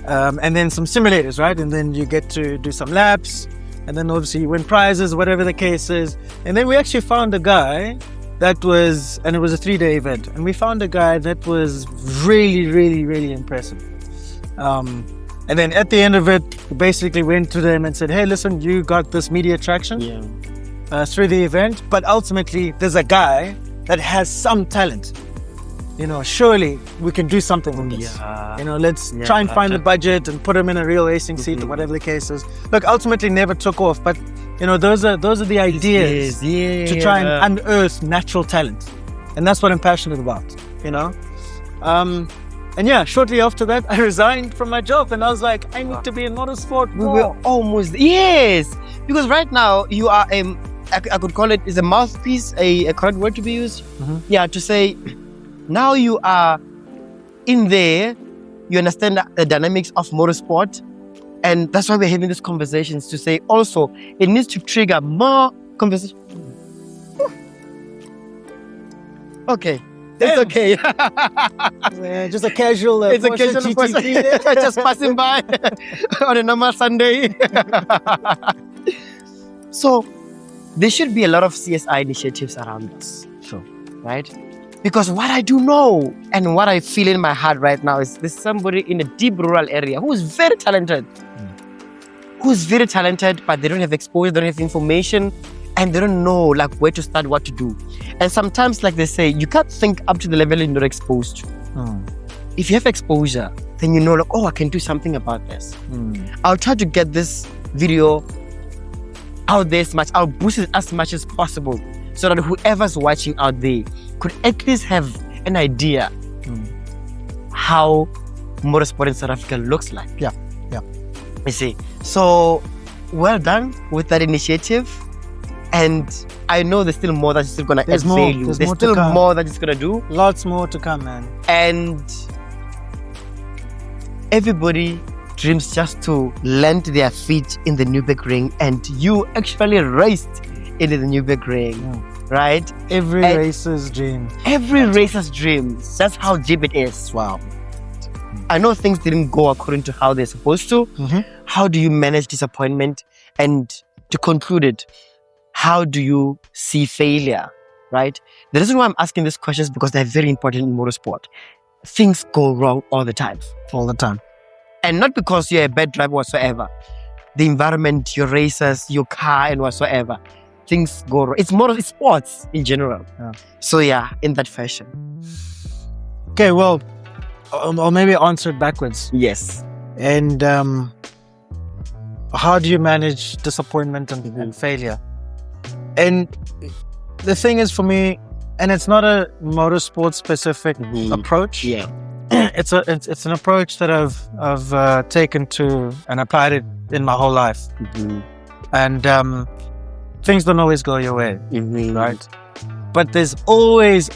And then some simulators, right? And then you get to do some laps. And then obviously you win prizes, whatever the case is. And then we actually found a guy and it was a 3-day event. And we found a guy that was really, really, really impressive. And then at the end of it, we basically went to them and said, hey, listen, you got this media traction through the event. But ultimately, there's a guy that has some talent. Surely we can do something with this. Let's try and find the budget and put him in a real racing seat or whatever the case is. Look, ultimately never took off, but those are the ideas to try and unearth natural talent. And that's what I'm passionate about, And shortly after that, I resigned from my job and I was like, I need to be in motorsport. We were almost, because right now you are I could call it is a mouthpiece, a correct word to be used? To say, now you are in there, you understand the dynamics of motorsport, and that's why we're having these conversations to say also it needs to trigger more conversation. Okay, it's okay. Just a casual. It's a casual GTP just passing by on a normal Sunday. So there should be a lot of CSI initiatives around this. Sure. Right? Because what I do know and what I feel in my heart right now is there's somebody in a deep rural area who is very talented. But they don't have exposure, they don't have information, and they don't know where to start, what to do. And sometimes, like they say, you can't think up to the level you're not exposed to. If you have exposure, then you know I can do something about this. I'll try to get this video out there as much. I'll boost it as much as possible so that whoever's watching out there could at least have an idea how motorsport in South Africa looks like. Yeah. You see. So, well done with that initiative. And I know there's still more that's still going to add value. There's still more that it's going to do. Lots more to come, man. And everybody dreams just to land their feet in the Nürburgring, and you actually raced into the Nürburgring, right? Every racer's dream. That's how deep it is. Wow. I know things didn't go according to how they're supposed to. How do you manage disappointment? And to conclude it, how do you see failure, right? The reason why I'm asking these questions is because they're very important in motorsport. Things go wrong all the time. And not because you're a bad driver whatsoever. The environment, your racers, your car and whatsoever. Things go wrong. It's sports in general. So in that fashion. Okay, well, I'll maybe answer it backwards. Yes. And how do you manage disappointment and failure? And the thing is, for me, and it's not a motorsport specific approach. It's an approach that I've taken to and applied it in my whole life. And things don't always go your way, right? But there's always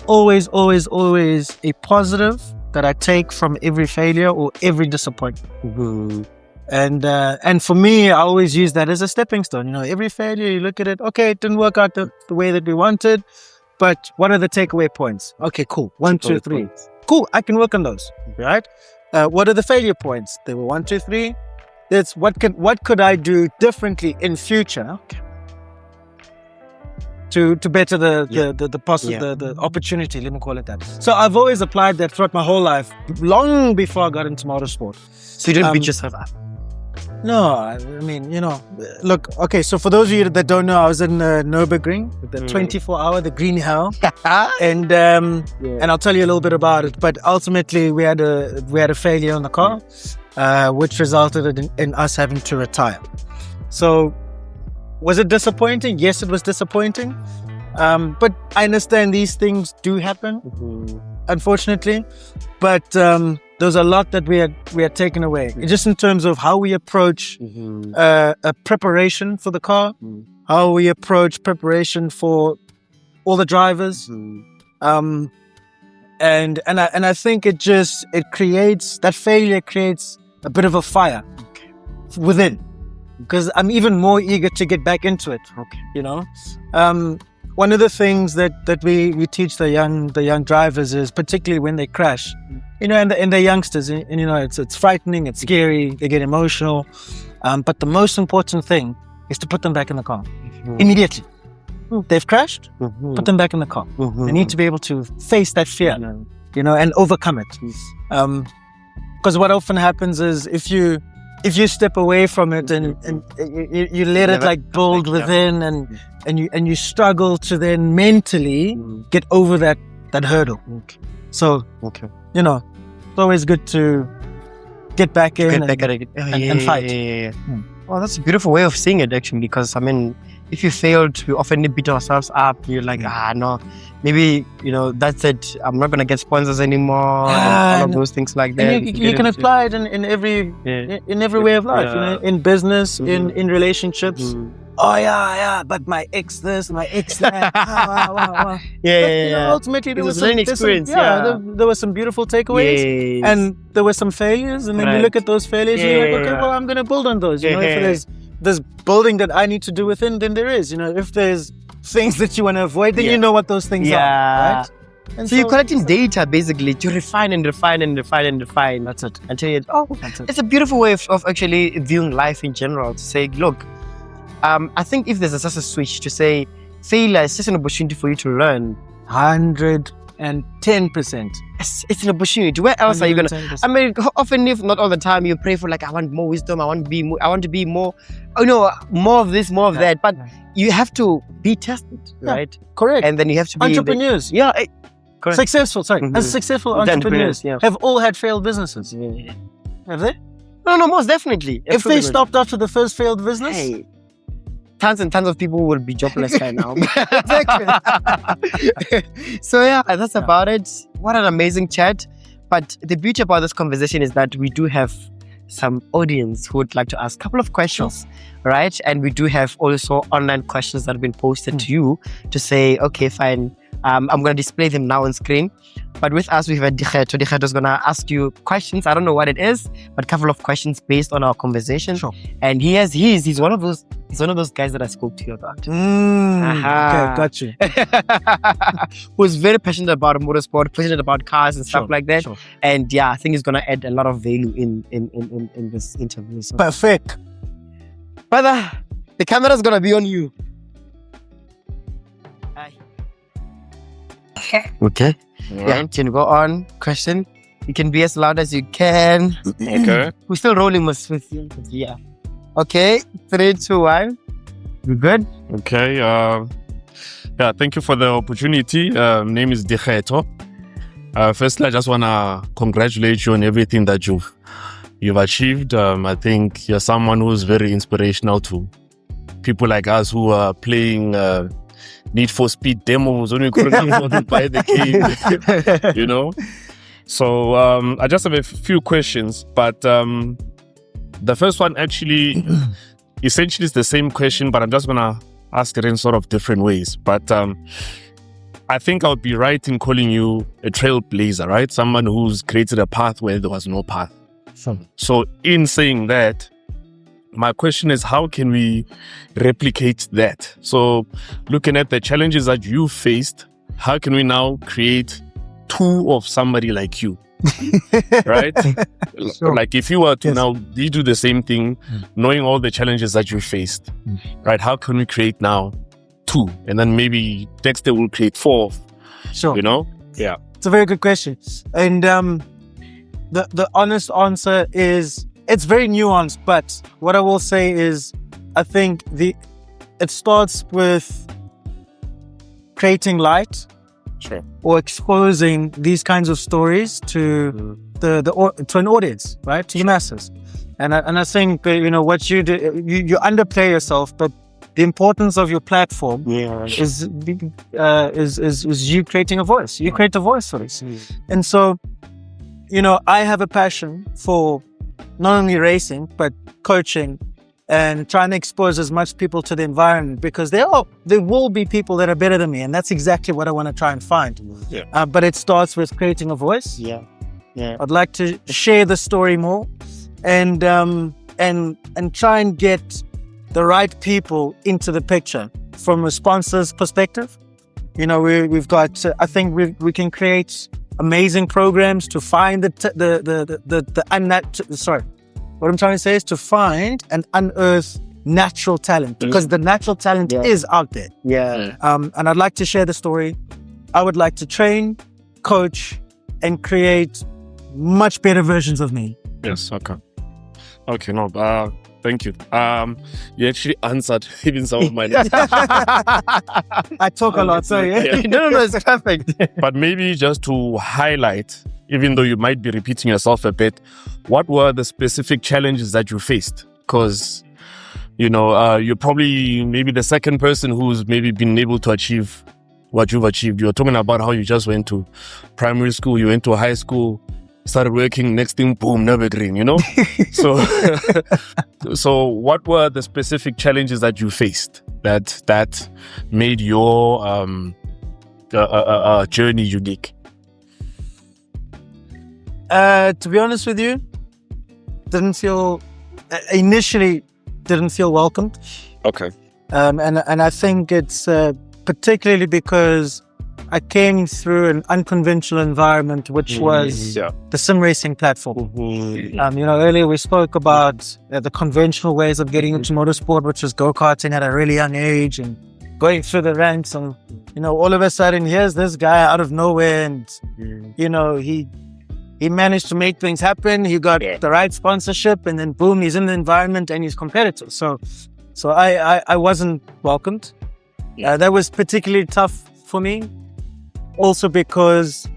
a positive that I take from every failure or every disappointment. Mm-hmm. And for me, I always use that as a stepping stone. Every failure, you look at it, okay, it didn't work out the way that we wanted, but what are the takeaway points? Okay, cool. 1, 2, 3. Cool, I can work on those, right? What are the failure points? There were 1, 2, 3. That's what could I do differently in future to better the opportunity, let me call it that. So I've always applied that throughout my whole life, long before I got into motorsport. So you didn't beat yourself up? No, I mean, look, okay, so for those of you that don't know, I was in Nürburgring, the 24-hour, the green hell, and I'll tell you a little bit about it. But ultimately, we had a failure on the car, which resulted in us having to retire. So, was it disappointing? Yes, it was disappointing. But I understand these things do happen, unfortunately. But there's a lot that we are taken away, just in terms of how we approach a preparation for the car, how we approach preparation for all the drivers, and I think that failure creates a bit of a fire within, because I'm even more eager to get back into it. One of the things that we teach the young drivers is, particularly when they crash, and they're youngsters, it's frightening, it's scary, they get emotional, but the most important thing is to put them back in the car immediately. They've crashed, put them back in the car. They need to be able to face that fear, and overcome it. Because what often happens is if you step away from it and you let it build within and you struggle to then mentally get over that hurdle. So, it's always good to get back in and fight. Well, that's a beautiful way of seeing it, actually, because, if you failed, we often beat ourselves up. You're like, no, maybe, that's it. I'm not going to get sponsors anymore. And all of those things like that. And you can apply it in every way of life, in business, in relationships. But my ex this, my ex that. Ultimately, there was some experience. There were some beautiful takeaways, and there were some failures. And then you look at those failures, and you're like, okay, well, I'm going to build on those. If there's building that I need to do within, then there is. If there's things that you want to avoid, then you know what those things are, right? And so you're collecting data, basically, to refine and refine and refine and refine. That's it. Until it's a beautiful way of actually viewing life in general. To say, look, I think if there's such a switch to say failure is just an opportunity for you to learn. 110%. It's an opportunity. Where else are you gonna? Often, if not all the time, you pray for I want more wisdom. I want to be more. More of this, more of that. But you have to be tested, right? Correct. And then you have to be entrepreneurs. Correct. Successful. As successful entrepreneurs have all had failed businesses. Have they? No, most definitely. If they stopped after the first failed business. Tons and tons of people will be jobless right now. Exactly. So that's about it. What an amazing chat. But the beauty about this conversation is that we do have some audience who would like to ask a couple of questions, right? And we do have also online questions that have been posted to you to say, okay, fine, I'm going to display them now on screen. But with us, we have Dikgetho. Dikgetho is going to ask you questions. I don't know what it is, but a couple of questions based on our conversation. Sure. And he's one of those guys that I spoke to you about. Okay, got you. Who's very passionate about motorsport, passionate about cars and stuff like that. Sure. And I think he's going to add a lot of value in this interview. So. Perfect. Brother, the camera's going to be on you. Okay. Yeah, can you go on? Question. You can be as loud as you can. Okay. We're still rolling with you. Yeah. Okay. 3, 2, 1. You good? Okay. Thank you for the opportunity. Name is Dikgetho. Firstly, I just want to congratulate you on everything that you've achieved. I think you're someone who's very inspirational to people like us who are playing Need for Speed demos when we couldn't afford to buy the game, So I just have a few questions, but the first one actually essentially is the same question, but I'm just gonna ask it in sort of different ways. But I think I would be right in calling you a trailblazer, right? Someone who's created a path where there was no path. So in saying that, my question is, how can we replicate that? So looking at the challenges that you faced, how can we now create two of somebody like you? Right? Sure. Like if you were to Yes. now do the same thing, knowing all the challenges that you faced, right? How can we create now two? And then maybe next day we'll create four, Sure. you know? Yeah. It's a very good question. And the honest answer is it's very nuanced, but what I will say is I think it starts with creating light Sure. or exposing these kinds of stories to to an audience, right? To the masses. And I think that, you know, what you do, you underplay yourself, but the importance of your platform is you creating a voice. You create a voice for this. And so, you know, I have a passion for not only racing, but coaching and trying to expose as much people to the environment, because there will be people that are better than me. And that's exactly what I want to try and find. Yeah. But it starts with creating a voice. Yeah. I'd like to share the story more and try and get the right people into the picture from a sponsor's perspective. You know, we've got, I think we can create amazing programs to find what I'm trying to say is to find and unearth natural talent, because the natural talent is out there. And I'd like to share the story. I would like to train, coach, and create much better versions of me. Yes. Okay. No. Thank you. You actually answered even some of my. I talk a lot, so yeah. No, it's perfect. But maybe just to highlight, even though you might be repeating yourself a bit, what were the specific challenges that you faced? Because, you know, you're probably maybe the second person who's maybe been able to achieve what you've achieved. You're talking about how you just went to primary school, you went to high school, started working, next thing, boom, Nürburgring, you know? So what were the specific challenges that you faced that made your journey unique? To be honest with you, initially didn't feel welcomed. Okay. And I think it's particularly because I came through an unconventional environment, which was the sim racing platform. You know, earlier we spoke about the conventional ways of getting into motorsport, which was go-karting at a really young age and going through the ranks. And, you know, all of a sudden, here's this guy out of nowhere and, you know, he managed to make things happen. He got the right sponsorship, and then boom, he's in the environment and he's competitive. So I wasn't welcomed. That was particularly tough for me. Also because,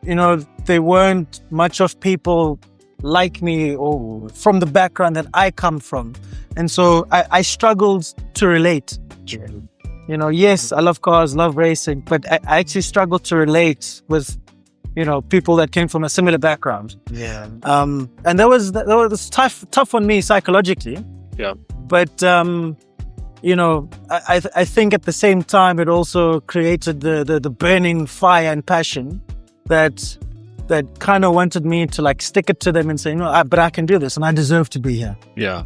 you know, there weren't much of people like me or from the background that I come from. And so I struggled to relate. You know, yes, I love cars, love racing, but I actually struggled to relate with, you know, people that came from a similar background. And that was tough on me psychologically. But you know, I think at the same time it also created the burning fire and passion that kind of wanted me to like stick it to them and say, no, but I can do this and I deserve to be here. Yeah.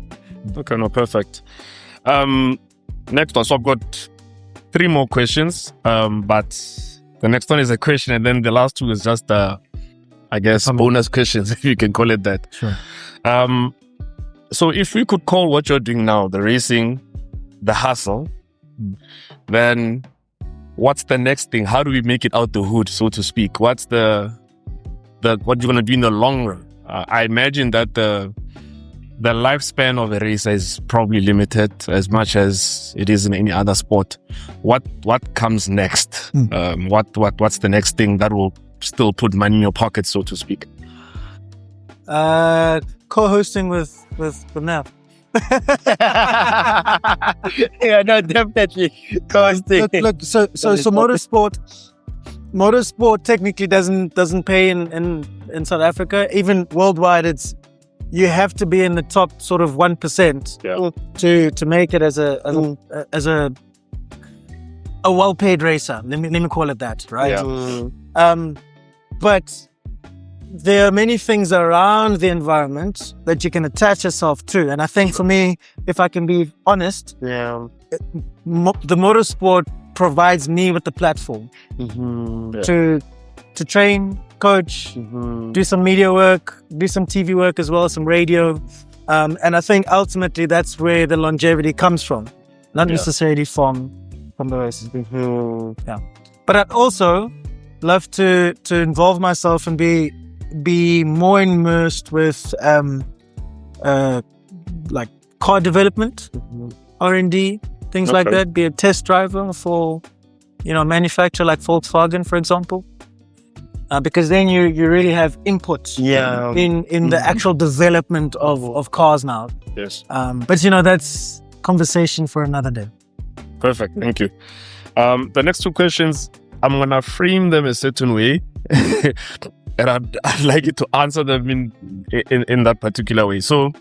Okay, no, perfect. Next one. So I've got 3 more questions, but the next one is a question, and then the last 2 is just, I guess, bonus questions, if you can call it that. Sure. So if we could call what you're doing now, the racing, the hustle, then what's the next thing? How do we make it out the hood, so to speak? What's what you're going to do in the long run? I imagine that the lifespan of a racer is probably limited as much as it is in any other sport. What comes next? What's the next thing that will still put money in your pocket, so to speak? Co-hosting with Nav. Yeah, no, definitely. Look, so motorsport technically doesn't pay in South Africa. Even worldwide, you have to be in the top sort of 1% to make it as a a well-paid racer. Let me call it that, right? Yeah. But there are many things around the environment that you can attach yourself to. And I think for me, if I can be honest, Yeah. the motorsport provides me with the platform to train, coach, do some media work, do some TV work as well, some radio. And I think ultimately that's where the longevity comes from, not necessarily from the races. Yeah. But I'd also love to involve myself and be more immersed with like car development, R&D, things like that. Be a test driver for, a manufacturer like Volkswagen, for example. Because then you really have input in the actual development of cars now. Yes. But that's conversation for another day. Perfect. Thank you. The next two questions, I'm going to frame them a certain way. And I'd like you to answer them in that particular way. So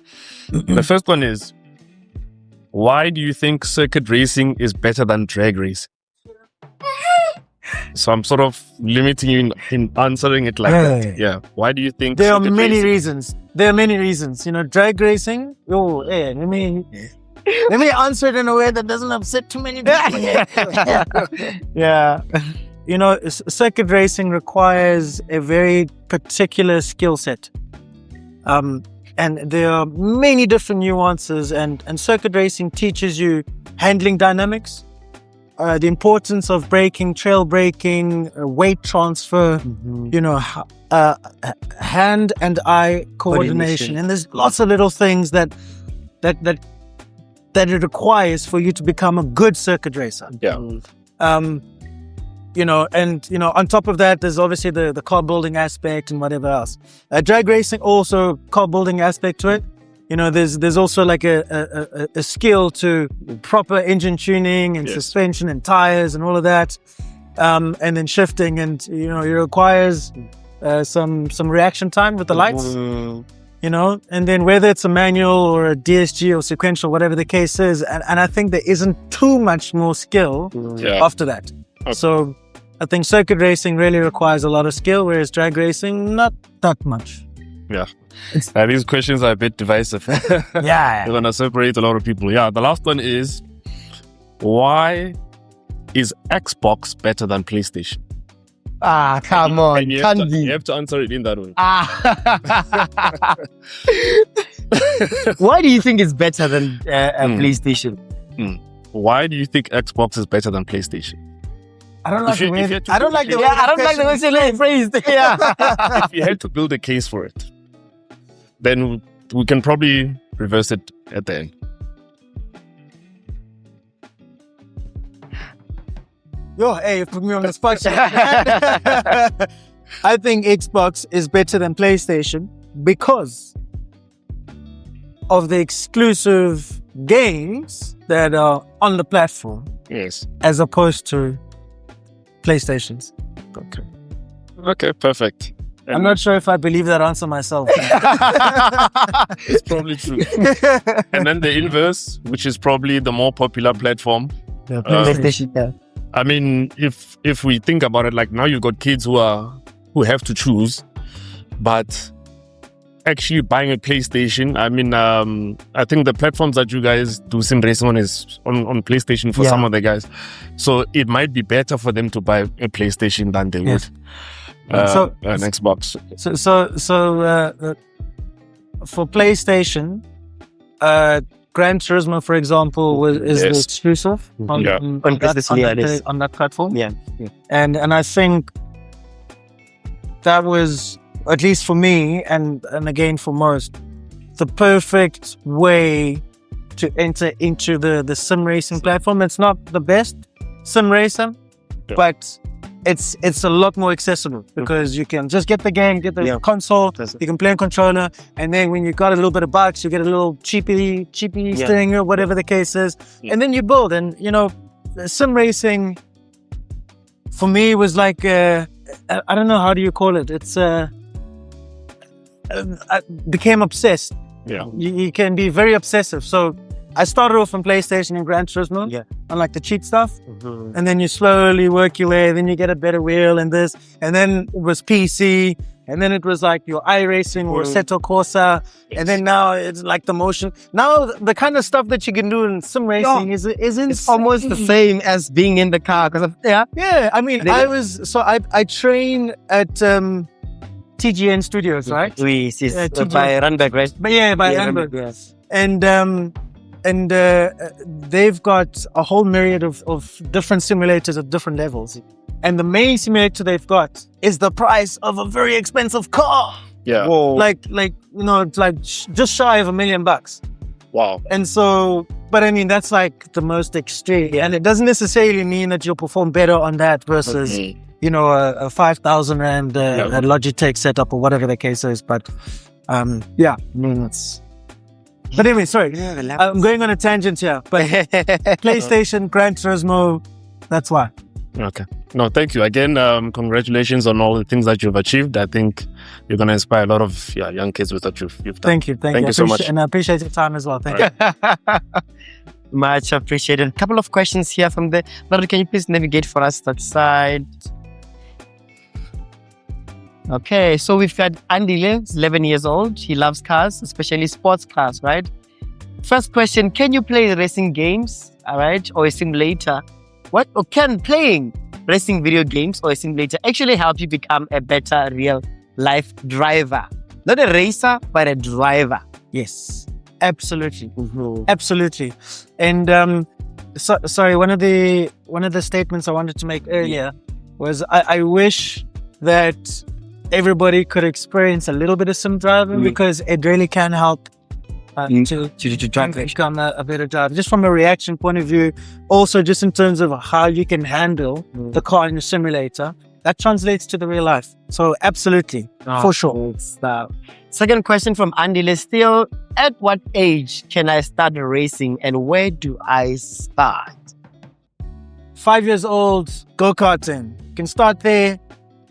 the first one is, why do you think circuit racing is better than drag racing? So I'm sort of limiting you in answering it like that. Yeah. Why do you think there are many reasons? There are many reasons. Drag racing. Let me answer it in a way that doesn't upset too many people. Yeah. Circuit racing requires a very particular skill set. And there are many different nuances, and circuit racing teaches you handling dynamics, the importance of braking, trail braking, weight transfer, hand and eye coordination. And there's lots of little things that it requires for you to become a good circuit racer. Yeah. On top of that, there's obviously the car building aspect and whatever else. Drag racing also car building aspect to it. There's also like a skill to proper engine tuning and suspension and tires and all of that, and then shifting, and it requires some reaction time with the lights. And then whether it's a manual or a DSG or sequential, whatever the case is, and I think there isn't too much more skill after that. Okay. So I think circuit racing really requires a lot of skill, whereas drag racing, not that much. Yeah. These questions are a bit divisive. Yeah. They're going to separate a lot of people. Yeah. The last one is, why is Xbox better than PlayStation? Come on. You have to answer it in that way. Why do you think it's better than PlayStation? Why do you think Xbox is better than PlayStation? I don't like the way it's phrased. Yeah. If you had to build a case for it, then we can probably reverse it at the end. You put me on the spot. I think Xbox is better than PlayStation because of the exclusive games that are on the platform. Yes. As opposed to PlayStations. Okay, perfect. I'm not sure if I believe that answer myself. It's probably true. And then the inverse, which is probably the more popular platform. Yeah, PlayStation. I mean, if we think about it, like now you've got kids who have to choose, but actually buying a PlayStation, I mean, I think the platforms that you guys do sim racing on is on PlayStation for some of the guys. So it might be better for them to buy a PlayStation than they would an Xbox. So for PlayStation, Gran Turismo, for example, is the exclusive on that platform. Yeah. And I think that was, at least for me, and again for most, the perfect way to enter into the sim racing platform. It's not the best sim racer, but it's a lot more accessible because you can just get the game, get the console, you can play on controller, and then when you got a little bit of bucks, you get a little cheapy steering wheel, whatever the case is, and then you build. And sim racing for me was like I don't know, how do you call it? It's I became obsessed. Yeah, you can be very obsessive. So I started off on PlayStation and Gran Turismo, on like the cheap stuff, and then you slowly work your way. Then you get a better wheel and this, and then it was PC, and then it was like your iRacing or Assetto Corsa, and then now it's like the motion. Now the kind of stuff that you can do in sim racing is it's almost the same as being in the car. Yeah. I mean, I train at TGN Studios, right? Oui, by Randberg, right? But by Randberg. Yes. And they've got a whole myriad of different simulators at different levels. And the main simulator they've got is the price of a very expensive car. Yeah. Whoa. Like it's like just shy of $1 million. Wow. And so, but I mean, that's like the most extreme. And it doesn't necessarily mean that you'll perform better on that versus, a 5,000 Rand a Logitech setup or whatever the case is. But I mean, it's... But anyway, sorry, I'm going on a tangent here. But PlayStation, Gran Turismo, that's why. Okay. No, thank you. Again, congratulations on all the things that you've achieved. I think you're going to inspire a lot of young kids with what you've done. Thank you. Thank you so much. And I appreciate your time as well. Thank you. Much appreciated. A couple of questions here from the... Lord, can you please navigate for us that side? Okay, so we've got Andile, he's 11 years old. He loves cars, especially sports cars, right? First question, can you play racing games, all right, or a simulator? What? Or can playing racing video games or a simulator actually help you become a better real life driver? Not a racer, but a driver. Yes, absolutely. Absolutely. And sorry, one of the statements I wanted to make earlier was I wish that everybody could experience a little bit of sim driving because it really can help to become a better driver. Just from a reaction point of view, also just in terms of how you can handle the car in the simulator, that translates to the real life. So absolutely, for sure. Second question from Andile still, at what age can I start racing and where do I start? 5 years old, go-karting. You can start there.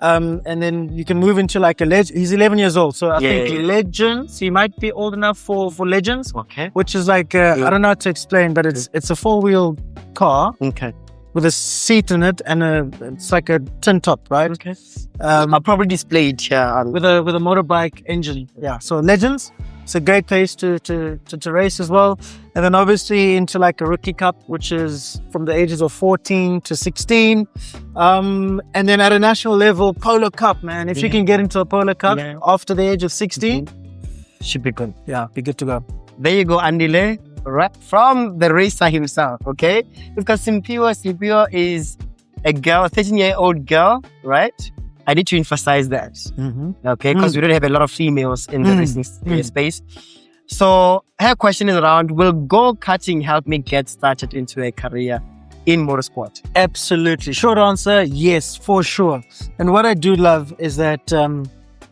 And then you can move into like he's 11 years old. So I think Legends, he might be old enough for Legends. Okay. Which is like, I don't know how to explain, but it's a 4-wheel car. Okay. With a seat in it and it's like a tin top, right? Okay. I'll probably display it here. With a motorbike engine. Yeah. So Legends, it's a great place to race as well. And then obviously into like a rookie cup, which is from the ages of 14 to 16. And then at a national level, Polo Cup, man. If you can get into a Polo Cup after the age of 16, should be good. Yeah, be good to go. There you go, Andile, right from the racer himself, okay? We've got Simpiwa. Simpiwa is a girl, a 13-year-old girl, right? I need to emphasize that, okay? Because we don't have a lot of females in the racing space. So her question is around, will go-karting help me get started into a career in motorsport? Absolutely. Short answer, yes, for sure. And what I do love is that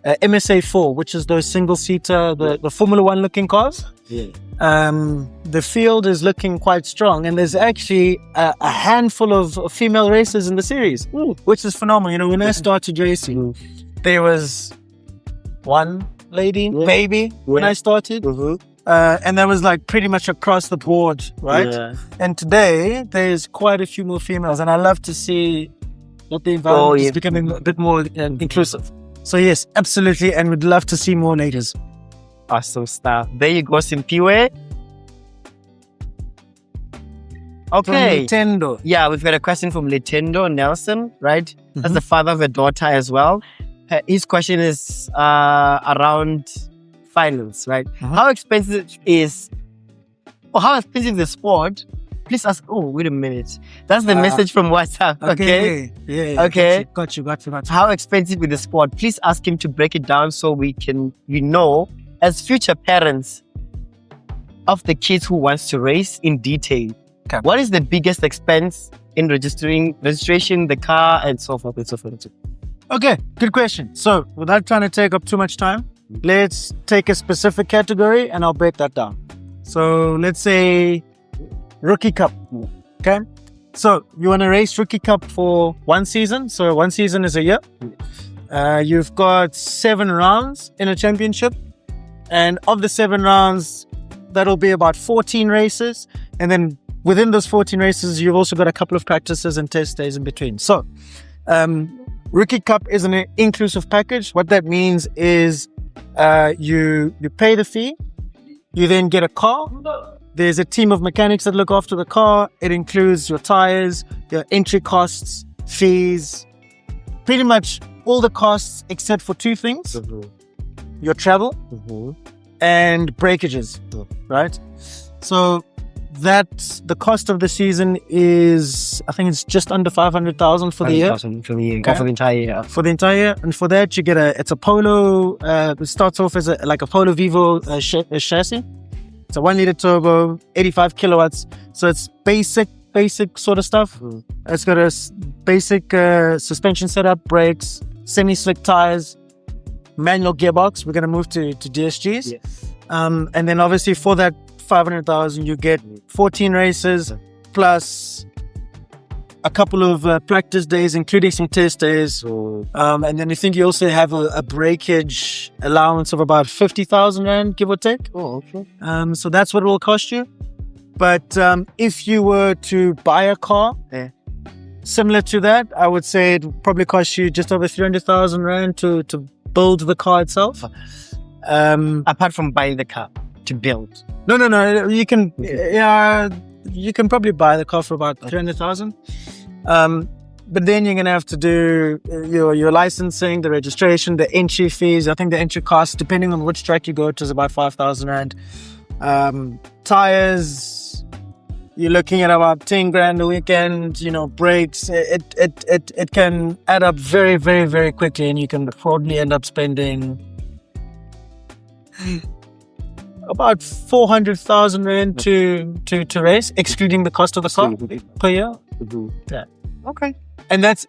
MSA4, which is those single-seater, the Formula One looking cars, the field is looking quite strong. And there's actually a handful of female racers in the series, which is phenomenal. You know, when I started racing, there was one lady, maybe, when I started. And that was like pretty much across the board, right? Yeah. And today, there's quite a few more females. And I love to see that the environment is becoming a bit more inclusive. So yes, absolutely. And we'd love to see more ladies. Awesome stuff. There you go, Simpiwe. Okay. From Nintendo. Yeah, we've got a question from Nintendo Nelson, right? That's the father of a daughter as well. His question is around finance, right? How expensive is the sport? Please ask. Oh, wait a minute. That's the message from WhatsApp. Okay. Yeah. Okay. Got you. How expensive is the sport? Please ask him to break it down so we know, as future parents of the kids who wants to race in detail. Okay. What is the biggest expense in registration the car and so forth and so forth? Okay, good question. So without trying to take up too much time, let's take a specific category and I'll break that down. So let's say Rookie Cup. Okay. So you want to race Rookie Cup for one season. So one season is a year. You've got 7 rounds in a championship. And of the 7 rounds, that'll be about 14 races. And then within those 14 races, you've also got a couple of practices and test days in between. So, Rookie Cup is an inclusive package. What that means is you pay the fee, you then get a car. There's a team of mechanics that look after the car. It includes your tires, your entry costs, fees, pretty much all the costs except for two things: your travel and breakages, right? So that's the cost of the season is, I think it's just under 500,000 for the year. For the entire year. For the entire year. And for that, you get it's a Polo, it starts off as a Polo Vivo chassis. It's a 1 liter turbo, 85 kilowatts. So it's basic sort of stuff. It's got a basic suspension setup, brakes, semi-slick tires, manual gearbox. We're going to move to DSGs. Yes. And then obviously for that 500,000, you get 14 races plus a couple of practice days, including some test days. And then I think you also have a breakage allowance of about 50,000 Rand, give or take. Oh, okay. So that's what it will cost you. But if you were to buy a car, similar to that, I would say it would probably cost you just over 300,000 Rand to build the car itself. Apart from buying the car to build. No. You can, you can probably buy the car for about 300,000. But then you're going to have to do your licensing, the registration, the entry fees. I think the entry cost, depending on which track you go to, is about 5,000 Rand. Tires, you're looking at about 10 grand a weekend. Brakes, it can add up very, very, very quickly, and you can probably end up spending about 400,000 Rand to race, excluding the cost of the car per year. Yeah. Okay. And that's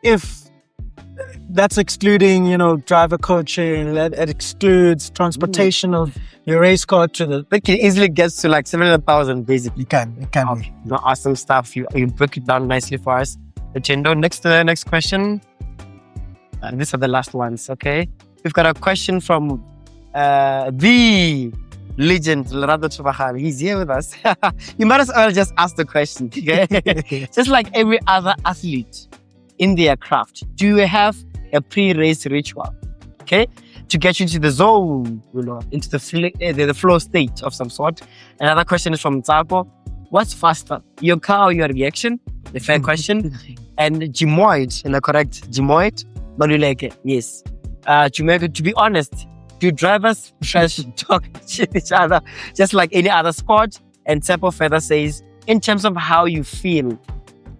excluding, driver coaching. It excludes transportation of your race car to the. It easily gets to like 700,000 basically. It can. Okay. Awesome stuff. You broke it down nicely for us. Chendo, next question. And these are the last ones, okay? We've got a question from the legend, Lerato Tubahal. He's here with us. You might as well just ask the question, okay? Just like every other athlete in their craft, do you have a pre-race ritual, okay, to get you into the zone, into the flow state of some sort? Another question is from Tsako. What's faster, your car or your reaction? The fair question. And Jimoid, am I correct? Jimoid? Maluleke, yes. To be honest, do drivers trash talk each other just like any other sport? And Tsepo further says, in terms of how you feel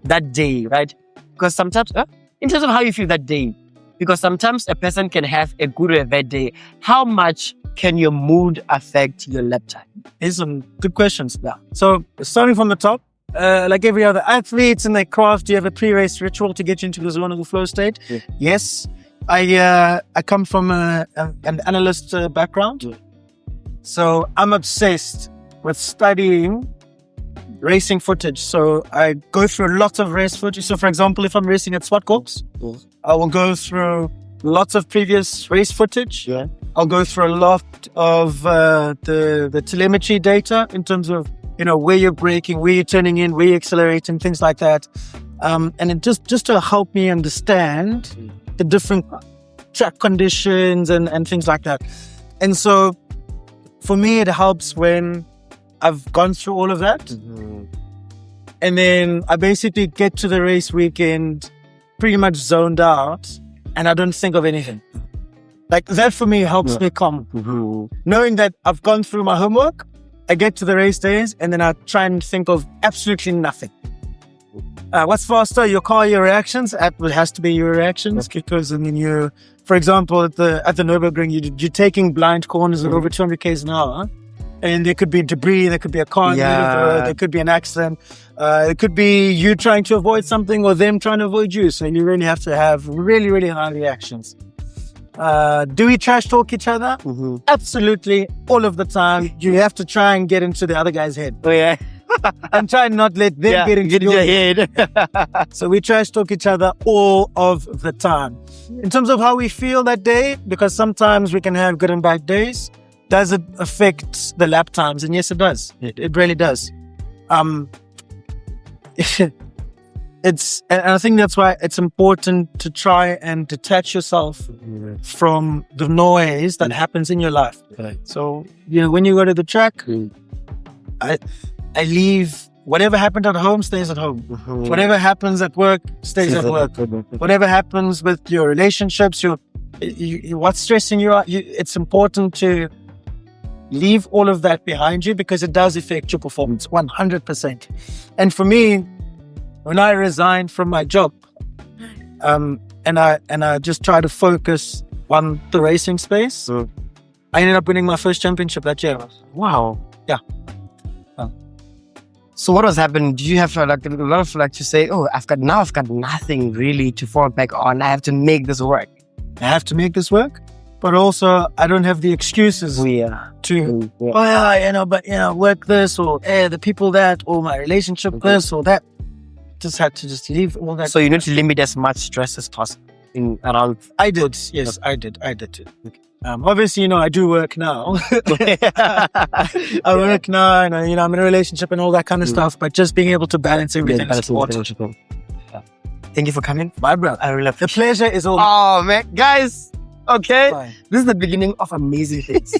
that day, right? Because sometimes, in terms of how you feel that day, because sometimes a person can have a good or a bad day. How much can your mood affect your lap time? These are some good questions. Yeah. So starting from the top, like every other athlete in their craft, you have a pre-race ritual to get you into the zone of the flow state. Yeah. Yes. I come from an analyst background. So I'm obsessed with studying racing footage. So I go through lots of race footage. So for example, if I'm racing at SupaCup, I will go through lots of previous race footage. Yeah. I'll go through a lot of the telemetry data in terms of, where you're braking, where you're turning in, where you're accelerating, things like that. And it just to help me understand the different track conditions and things like that. And so for me, it helps when I've gone through all of that. Mm-hmm. And then I basically get to the race weekend pretty much zoned out and I don't think of anything. Like that for me helps me calm. Mm-hmm. Knowing that I've gone through my homework, I get to the race days and then I try and think of absolutely nothing. What's faster, your car, your reactions? It has to be your reactions because, for example, at the Nürburgring, you're taking blind corners at over 200 km an hour. And there could be debris, there could be a car in the middle of the road, there could be an accident. It could be you trying to avoid something or them trying to avoid you. So you really have to have really, really high reactions. Do we trash talk each other? Mm-hmm. Absolutely, all of the time. You have to try and get into the other guy's head. Oh, yeah. And try not let them get into your head. So we trash talk each other all of the time. In terms of how we feel that day, because sometimes we can have good and bad days, does it affect the lap times? And yes, it does. It really does. And I think that's why it's important to try and detach yourself from the noise that happens in your life. So, when you go to the track, I leave whatever happened at home stays at home. Whatever happens at work stays at work. Whatever happens with your relationships, what's stressing you out, it's important to leave all of that behind you because it does affect your performance 100%. And for me, when I resigned from my job, and I just tried to focus on the racing space, I ended up winning my first championship that year. Wow. Yeah. So what was happening? Did you have a lot of to say, oh, I've got nothing really to fall back on. I have to make this work. I have to make this work, but also I don't have the excuses to, work this or the people that, or my relationship this or that. Just had to leave all that. So you need to limit as much stress as possible around. I did. Yes, I did too. Okay. Obviously, I do work now. I work now, and I'm in a relationship and all that kind of stuff. But just being able to balance everything is important. Thank you for coming, my brother. I really The pleasure is all. Oh man, guys. Okay, Fine. This is the beginning of amazing things.